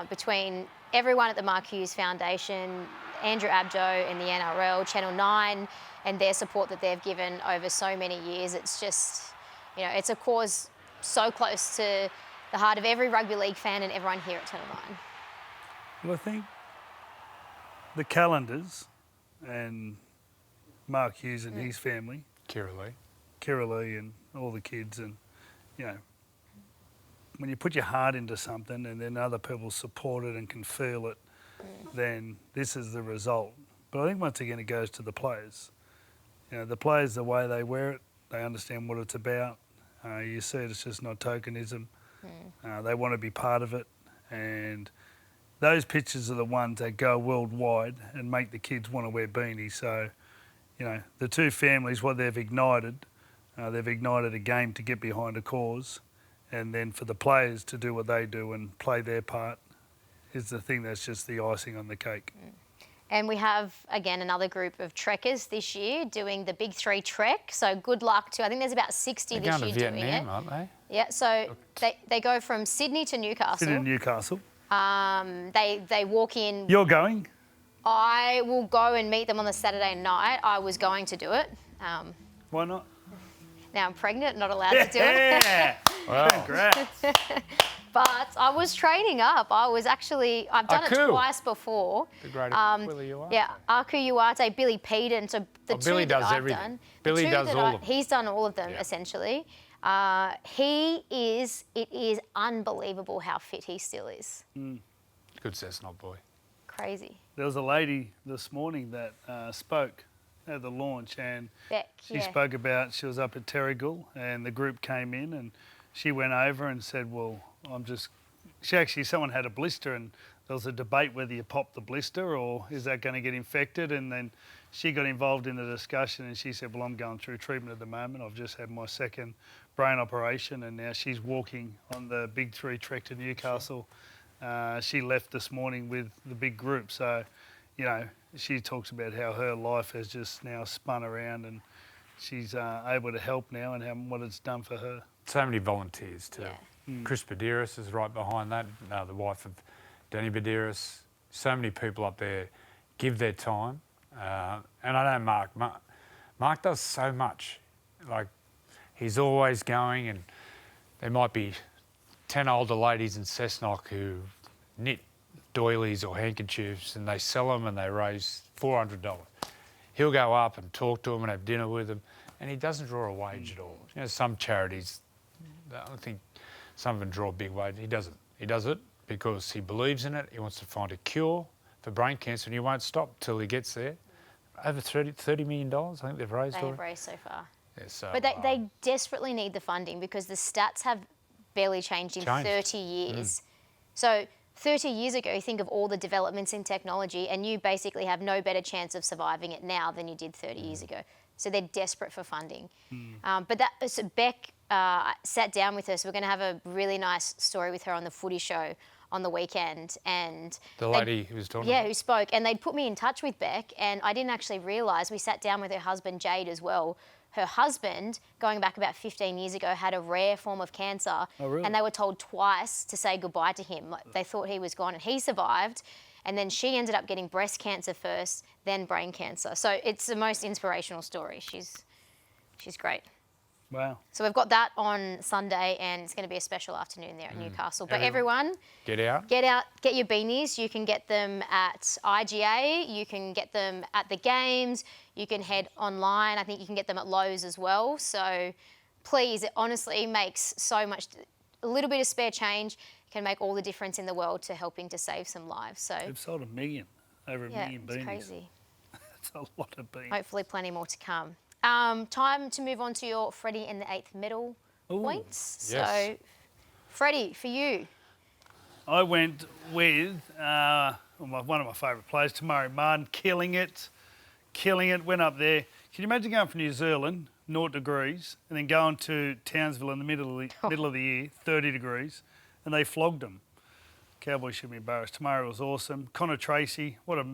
[SPEAKER 7] Between everyone at the Mark Hughes Foundation, Andrew Abdo and the NRL, Channel 9, and their support that they've given over so many years. It's just, it's a cause so close to the heart of every rugby league fan and everyone here at Channel 9.
[SPEAKER 2] Well, I think the calendars and Mark Hughes and his family, Kira Lee and all the kids, and when you put your heart into something and then other people support it and can feel it, then this is the result. But I think once again it goes to the players. The players, the way they wear it, they understand what it's about. You see it's just not tokenism. They want to be part of it, and those pictures are the ones that go worldwide and make the kids want to wear beanies. So, the two families, what they've ignited a game to get behind a cause, and then for the players to do what they do and play their part is the thing that's just the icing on the cake.
[SPEAKER 7] And we have, again, another group of trekkers this year doing the Big 3 trek. So good luck to, I think there's about 60
[SPEAKER 1] They're
[SPEAKER 7] this
[SPEAKER 1] going
[SPEAKER 7] year
[SPEAKER 1] to
[SPEAKER 7] doing
[SPEAKER 1] Vietnam,
[SPEAKER 7] it.
[SPEAKER 1] aren't they?
[SPEAKER 7] Yeah, so they go from Sydney to Newcastle.
[SPEAKER 2] Sydney and Newcastle.
[SPEAKER 7] They walk in.
[SPEAKER 2] You're going?
[SPEAKER 7] I will go and meet them on the Saturday night. I was going to do it.
[SPEAKER 2] Why not?
[SPEAKER 7] Now I'm pregnant, not allowed to do it.
[SPEAKER 2] Yeah! Wow. Congrats.
[SPEAKER 7] But I was training up. I've done it twice before.
[SPEAKER 1] The great Willie Uarte.
[SPEAKER 7] Yeah, Aku Uarte, Billy Peden. So the two
[SPEAKER 1] Billy
[SPEAKER 7] that
[SPEAKER 1] does
[SPEAKER 7] I've
[SPEAKER 1] everything.
[SPEAKER 7] done.
[SPEAKER 1] Billy does all of them.
[SPEAKER 7] He's done all of them, essentially. It is unbelievable how fit he still is.
[SPEAKER 1] Good Cessnock boy.
[SPEAKER 7] Crazy.
[SPEAKER 2] There was a lady this morning that spoke at the launch, and
[SPEAKER 7] Beck,
[SPEAKER 2] she spoke about, she was up at Terrigal and the group came in and she went over and said, well, someone had a blister and there was a debate whether you pop the blister or is that going to get infected, and then she got involved in the discussion and she said, well, I'm going through treatment at the moment. I've just had my second brain operation and now she's walking on the Big 3 trek to Newcastle. She left this morning with the big group, so she talks about how her life has just now spun around and she's able to help now and what it's done for her.
[SPEAKER 1] So many volunteers too. Chris Badiris is right behind that, the wife of Danny Badiris. So many people up there give their time. And I know Mark. Mark does so much. Like, he's always going, and there might be 10 older ladies in Cessnock who knit doilies or handkerchiefs and they sell them and they raise $400. He'll go up and talk to them and have dinner with them, and he doesn't draw a wage at all. Some charities, I think some of them draw a big wage. He doesn't. He does it because he believes in it. He wants to find a cure for brain cancer, and he won't stop till he gets there. Over $30 million, I think they've raised already.
[SPEAKER 7] They've raised so far.
[SPEAKER 1] Yeah, so,
[SPEAKER 7] but they desperately need the funding because the stats have barely changed in 30 years. So 30 years ago, think of all the developments in technology and you basically have no better chance of surviving it now than you did 30 years ago. So they're desperate for funding. So Beck sat down with us. We're going to have a really nice story with her on the footy show on the weekend. And
[SPEAKER 1] the lady who was talking
[SPEAKER 7] Yeah,
[SPEAKER 1] about.
[SPEAKER 7] who spoke. And they'd put me in touch with Beck, and I didn't actually realise, we sat down with her husband, Jade, as well. Her husband, going back about 15 years ago, had a rare form of cancer.
[SPEAKER 2] Oh, really?
[SPEAKER 7] And they were told twice to say goodbye to him. Like, they thought he was gone, and he survived. And then she ended up getting breast cancer first, then brain cancer. So it's the most inspirational story. She's great.
[SPEAKER 2] Wow.
[SPEAKER 7] So we've got that on Sunday, and it's going to be a special afternoon there at Newcastle. But everyone,
[SPEAKER 1] Get out.
[SPEAKER 7] get your beanies. You can get them at IGA. You can get them at the games. You can head online. I think you can get them at Lowe's as well. So please, it honestly makes so much. A little bit of spare change can make all the difference in the world to helping to save some lives. So
[SPEAKER 2] They've sold over 1 million
[SPEAKER 7] it's
[SPEAKER 2] beanies.
[SPEAKER 7] crazy.
[SPEAKER 2] That's a lot of beanies.
[SPEAKER 7] Hopefully plenty more to come. Time to move on to your Freddy in the 8th medal points.
[SPEAKER 2] yes.
[SPEAKER 7] So, Freddy, for you.
[SPEAKER 2] I went with one of my favourite players, Tamari Martin, killing it, went up there. Can you imagine going from New Zealand, 0 degrees, and then going to Townsville in the middle of the year, 30 degrees, and they flogged them. Cowboys should be embarrassed. Tamari was awesome. Connor Tracy, what a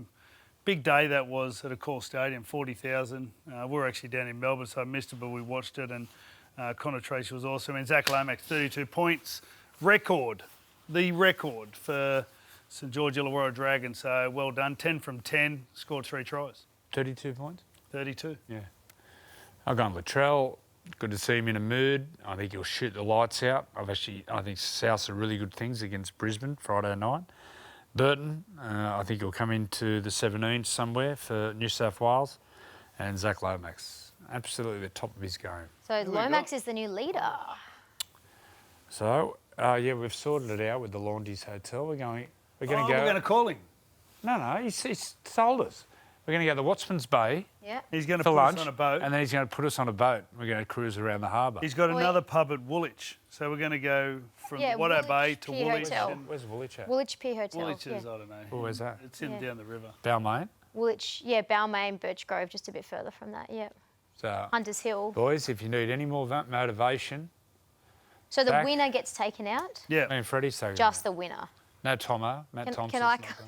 [SPEAKER 2] big day that was at a Call Stadium, 40,000. We were actually down in Melbourne, so I missed it, but we watched it, and Connor Tracy was awesome. And Zach Lomax, 32 points. The record for St George Illawarra Dragons, so well done. 10 from 10, scored 3 tries.
[SPEAKER 1] 32 points?
[SPEAKER 2] 32.
[SPEAKER 1] Yeah. I've gone Latrell. Good to see him in a mood. I think he'll shoot the lights out. I think Souths are really good things against Brisbane Friday night. Burton, I think he'll come into the 17 somewhere for New South Wales. And Zach Lomax, absolutely the top of his game.
[SPEAKER 7] So Lomax is the new leader.
[SPEAKER 1] So, we've sorted it out with the Laundies Hotel. We're going to go.
[SPEAKER 2] We're going to call him.
[SPEAKER 1] No, he's told us. We're going to go to Wattsman's Bay.
[SPEAKER 7] Yeah.
[SPEAKER 2] He's going to
[SPEAKER 1] for
[SPEAKER 2] put
[SPEAKER 1] lunch,
[SPEAKER 2] us on a boat.
[SPEAKER 1] and then he's going to put us on a boat. We're going to cruise around the harbour.
[SPEAKER 2] He's got another pub at Woolwich, so we're going to go from Watto Bay to
[SPEAKER 7] Pier
[SPEAKER 2] Woolwich.
[SPEAKER 7] Hotel.
[SPEAKER 1] Where's Woolwich at?
[SPEAKER 7] Woolwich Pier Hotel.
[SPEAKER 2] Woolwich is,
[SPEAKER 7] yeah.
[SPEAKER 2] I don't know.
[SPEAKER 1] Oh, where's that?
[SPEAKER 2] It's down the river.
[SPEAKER 1] Balmain.
[SPEAKER 7] Woolwich, Balmain, Birch Grove, just a bit further from that,
[SPEAKER 1] So,
[SPEAKER 7] Hunters Hill.
[SPEAKER 1] boys, if you need any more motivation.
[SPEAKER 7] So the winner gets taken out?
[SPEAKER 2] Yeah.
[SPEAKER 1] Me and Freddie's taking
[SPEAKER 7] Just the winner.
[SPEAKER 1] No Tomo, Matt Thompson.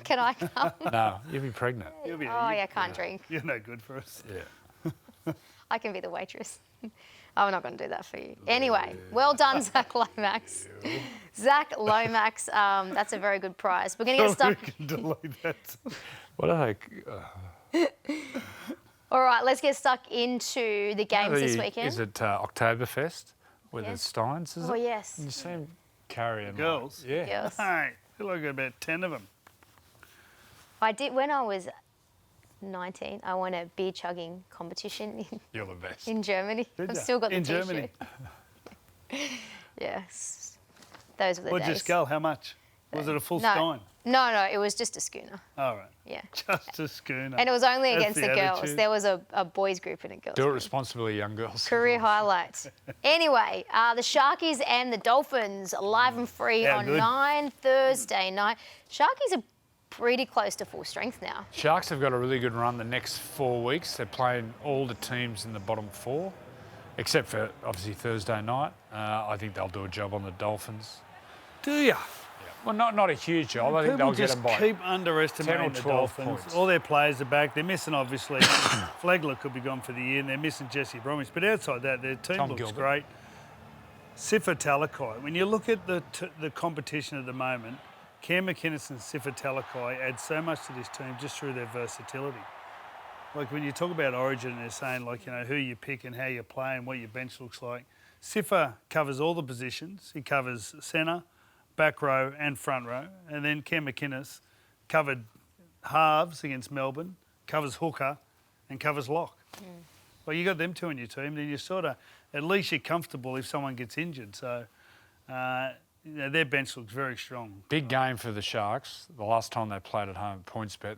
[SPEAKER 7] Can I come?
[SPEAKER 1] No, you'll be pregnant.
[SPEAKER 7] I can't drink.
[SPEAKER 2] You're no good for us.
[SPEAKER 1] Yeah.
[SPEAKER 7] I can be the waitress. I'm not going to do that for you. Anyway, well done, Zach Lomax. Zach Lomax, that's a very good prize. We're going to get stuck.
[SPEAKER 2] We can delete that.
[SPEAKER 1] What a
[SPEAKER 7] All right, let's get stuck into the games this weekend.
[SPEAKER 1] Is it Oktoberfest with the Steins? Is
[SPEAKER 7] Oh,
[SPEAKER 1] it?
[SPEAKER 7] yes.
[SPEAKER 1] You see them carrying
[SPEAKER 2] Girls?
[SPEAKER 1] Yeah.
[SPEAKER 7] Girls.
[SPEAKER 2] Hey, I feel like about 10 of them.
[SPEAKER 7] I did, when I was 19, I won a beer chugging competition
[SPEAKER 1] You're the best.
[SPEAKER 7] in Germany.
[SPEAKER 2] Did
[SPEAKER 7] I've
[SPEAKER 2] ya?
[SPEAKER 7] still got the
[SPEAKER 2] In
[SPEAKER 7] t-shirt.
[SPEAKER 2] Germany?
[SPEAKER 7] Yes. Those were the
[SPEAKER 2] What'd you
[SPEAKER 7] days.
[SPEAKER 2] scull? How much? Was it a full
[SPEAKER 7] No.
[SPEAKER 2] stein?
[SPEAKER 7] No, it was just a schooner.
[SPEAKER 2] All right.
[SPEAKER 7] Yeah.
[SPEAKER 2] Just a schooner.
[SPEAKER 7] And it was only
[SPEAKER 2] That's
[SPEAKER 7] against the girls.
[SPEAKER 2] attitude.
[SPEAKER 7] There was a boys group and a girls
[SPEAKER 1] Do it
[SPEAKER 7] group.
[SPEAKER 1] responsibly, young girls.
[SPEAKER 7] Career highlights. Anyway, the Sharkies and the Dolphins live and free
[SPEAKER 2] How
[SPEAKER 7] on
[SPEAKER 2] good.
[SPEAKER 7] 9 Thursday night. Sharkies are pretty close to full strength now.
[SPEAKER 1] Sharks have got a really good run the next 4 weeks. They're playing all the teams in the bottom 4, except for obviously Thursday night. I think they'll do a job on the Dolphins.
[SPEAKER 2] Do you?
[SPEAKER 1] Well, not a huge job. I think
[SPEAKER 2] People
[SPEAKER 1] they'll get
[SPEAKER 2] just
[SPEAKER 1] them by
[SPEAKER 2] keep
[SPEAKER 1] 10
[SPEAKER 2] underestimating
[SPEAKER 1] or
[SPEAKER 2] the
[SPEAKER 1] 12
[SPEAKER 2] Dolphins.
[SPEAKER 1] points.
[SPEAKER 2] All their players are back. They're missing, obviously, Flagler could be gone for the year, and they're missing Jesse Bromwich. But outside that, their team
[SPEAKER 1] Tom
[SPEAKER 2] looks
[SPEAKER 1] Gilbert.
[SPEAKER 2] great. Sifa Talakai. When you look at the competition at the moment, Cam McInnes and Sifa Talakai add so much to this team just through their versatility. Like when you talk about Origin and they're saying, like, you know, who you pick and how you play and what your bench looks like, Sifa covers all the positions. He covers centre, back row and front row. And then Cam McInnes covered halves against Melbourne, covers hooker and covers lock. Well, you got them two in your team, then you're sort of, at least you're comfortable if someone gets injured. So, you know, their bench looks very strong.
[SPEAKER 1] Big game for the Sharks. The last time they played at home, PointsBet,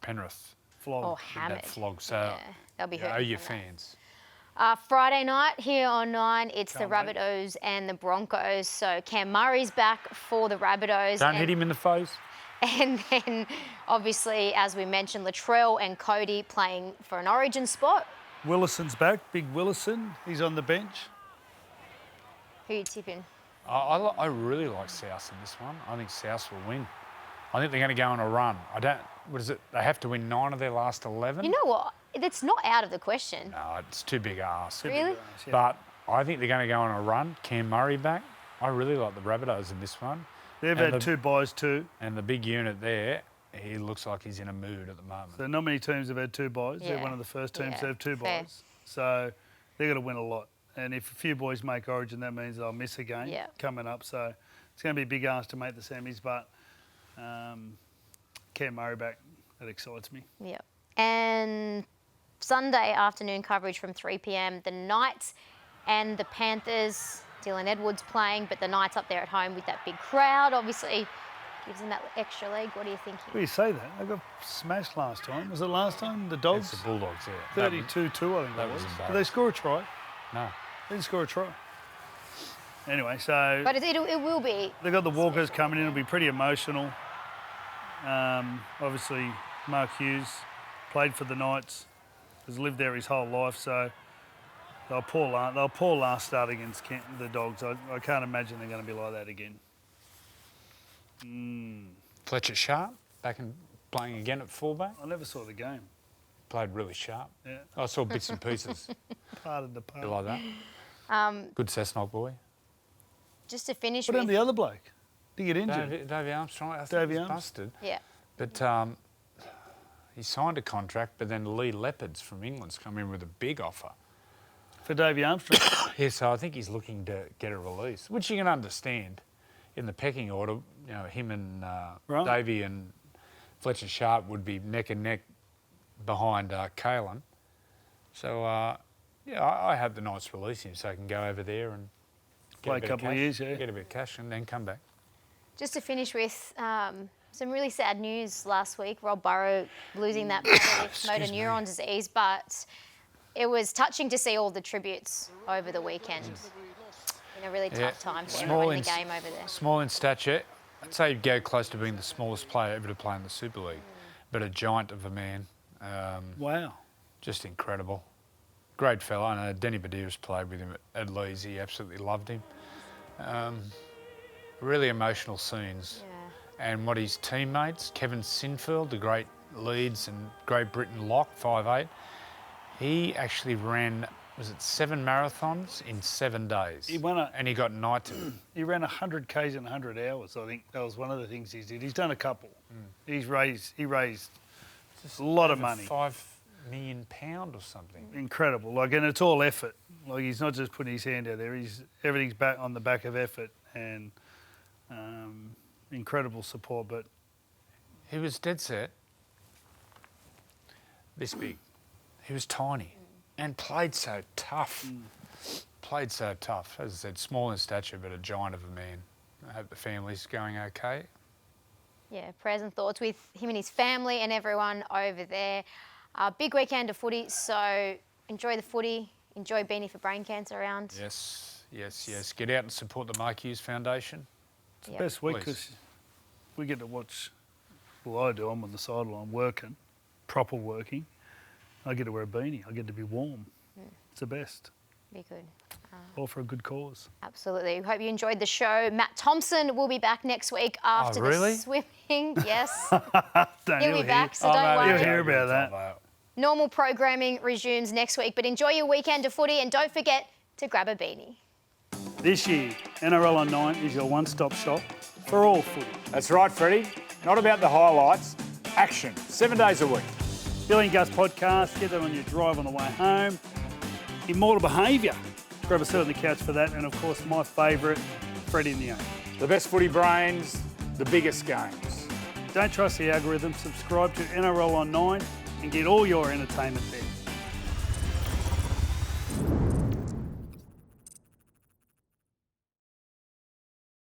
[SPEAKER 1] Penrith.
[SPEAKER 2] Flog.
[SPEAKER 7] Oh,
[SPEAKER 1] Did
[SPEAKER 7] hammered.
[SPEAKER 1] that flog. So,
[SPEAKER 7] Yeah, they'll be
[SPEAKER 1] you know,
[SPEAKER 7] hurting
[SPEAKER 1] your
[SPEAKER 7] from that.
[SPEAKER 1] fans.
[SPEAKER 7] Friday night here on 9, it's
[SPEAKER 2] Can't
[SPEAKER 7] the
[SPEAKER 2] wait.
[SPEAKER 7] Rabbitohs and the Broncos. So Cam Murray's back for the Rabbitohs.
[SPEAKER 1] Don't hit him in the face.
[SPEAKER 7] And then, obviously, as we mentioned, Latrell and Cody playing for an Origin spot.
[SPEAKER 2] Willison's back, big Willison. He's on the bench.
[SPEAKER 7] Who are you tipping?
[SPEAKER 1] I really like South in this one. I think South will win. I think they're going to go on a run. What is it? They have to win 9 of their last 11.
[SPEAKER 7] You know what? It's not out of the question.
[SPEAKER 1] No, it's too big a ask.
[SPEAKER 7] Really?
[SPEAKER 1] But I think they're going to go on a run. Cam Murray back. I really like the Rabbitohs in this one.
[SPEAKER 2] They've had 2 buys too.
[SPEAKER 1] And the big unit there, he looks like he's in a mood at the moment.
[SPEAKER 2] So not many teams have had 2 buys.
[SPEAKER 7] Yeah.
[SPEAKER 2] They're one of the first teams to have 2
[SPEAKER 7] fair.
[SPEAKER 2] buys. So they're going to win a lot. And if a few boys make Origin, that means they'll miss a game coming up. So it's going to be a big ask to make the semis. But Cam Murray back, that excites me.
[SPEAKER 7] Yep. And Sunday afternoon coverage from 3 p.m. The Knights and the Panthers. Dylan Edwards playing, but the Knights up there at home with that big crowd. Obviously gives them that extra leg. What are you thinking?
[SPEAKER 2] Well, you say that. They got smashed last time. Was it last time? The Dogs?
[SPEAKER 1] It's the Bulldogs, yeah.
[SPEAKER 2] 32-2, I think that was. Did they score a try?
[SPEAKER 1] No.
[SPEAKER 2] They didn't score a try. Anyway, so...
[SPEAKER 7] But it will be...
[SPEAKER 2] They've got the Walkers coming in. It'll be pretty emotional. Obviously, Mark Hughes played for the Knights, has lived there his whole life, so they'll poor last start against the Dogs. I can't imagine they're going to be like that again.
[SPEAKER 1] Fletcher Sharp back and playing again at fullback.
[SPEAKER 2] I never saw the game.
[SPEAKER 1] Played really sharp.
[SPEAKER 2] Yeah.
[SPEAKER 1] I saw bits and pieces.
[SPEAKER 2] Parted the part.
[SPEAKER 1] You like that? Good Cessnock boy.
[SPEAKER 7] Just to finish
[SPEAKER 2] What
[SPEAKER 7] with...
[SPEAKER 2] about the other bloke? Did he get injured?
[SPEAKER 1] Davey Armstrong. I think
[SPEAKER 2] Davey
[SPEAKER 1] he's
[SPEAKER 2] Armstrong.
[SPEAKER 1] busted.
[SPEAKER 7] Yeah.
[SPEAKER 1] But he signed a contract, but then Lee Leopards from England's come in with a big offer.
[SPEAKER 2] For Davey Armstrong?
[SPEAKER 1] Yeah, so I think he's looking to get a release, which you can understand. In the pecking order, you know, him and Davey and Fletcher Sharp would be neck and neck behind Kalen. So, yeah, I hope the Knights release him so he can go over there and
[SPEAKER 2] play a couple of years, yeah.
[SPEAKER 1] Get a bit of cash and then come back.
[SPEAKER 7] Just to finish with some really sad news last week. Rob Burrow losing that battle with motor neuron disease, but it was touching to see all the tributes over the weekend. In a really tough time for everyone in the game over there.
[SPEAKER 1] Small in stature. I'd say he'd go close to being the smallest player ever to play in the Super League, but a giant of a man.
[SPEAKER 2] Wow.
[SPEAKER 1] Just incredible. Great fella. I know Denny Badiris played with him at Leeds. He absolutely loved him. Really emotional scenes. Yeah. And what his teammates, Kevin Sinfield, the great Leeds and Great Britain lock, 5'8", he actually ran, was it 7 marathons in 7 days? And he got knighted.
[SPEAKER 2] He ran 100 Ks in 100 hours. I think that was one of the things he did. He's done a couple. He raised a lot of money.
[SPEAKER 1] £5 million or something.
[SPEAKER 2] Incredible. Like, and it's all effort. Like, he's not just putting his hand out there. Everything's back on the back of effort and incredible support. But
[SPEAKER 1] he was dead set. This big. He was tiny and played so tough. Played so tough. As I said, small in stature, but a giant of a man. I hope the family's going okay.
[SPEAKER 7] Yeah, prayers and thoughts with him and his family and everyone over there. Big weekend of footy, so enjoy the footy. Enjoy Beanie for Brain Cancer round.
[SPEAKER 1] Yes, yes, yes. Get out and support the Mark Hughes Foundation.
[SPEAKER 2] It's the best week because we get to watch, well, I do, I'm on the sideline working, proper working. I get to wear a beanie. I get to be warm. It's the best.
[SPEAKER 7] Be good.
[SPEAKER 2] All for a good cause.
[SPEAKER 7] Absolutely. Hope you enjoyed the show. Matt Thompson will be back next week after the swimming. Yes. He'll be back, so don't worry.
[SPEAKER 2] You'll hear about that.
[SPEAKER 7] Normal programming resumes next week, but enjoy your weekend of footy and don't forget to grab a beanie.
[SPEAKER 2] This year, NRL on 9 is your one-stop shop for all footy.
[SPEAKER 1] That's right, Freddy. Not about the highlights. Action. 7 days a week.
[SPEAKER 2] Billy and Gus podcast. Get that on your drive on the way home. Immortal behaviour. Grab a seat on the couch for that. And, of course, my favourite, Freddy in the 8.
[SPEAKER 1] The best footy brains, the biggest games.
[SPEAKER 2] Don't trust the algorithm. Subscribe to NRL on 9 and get all your entertainment there.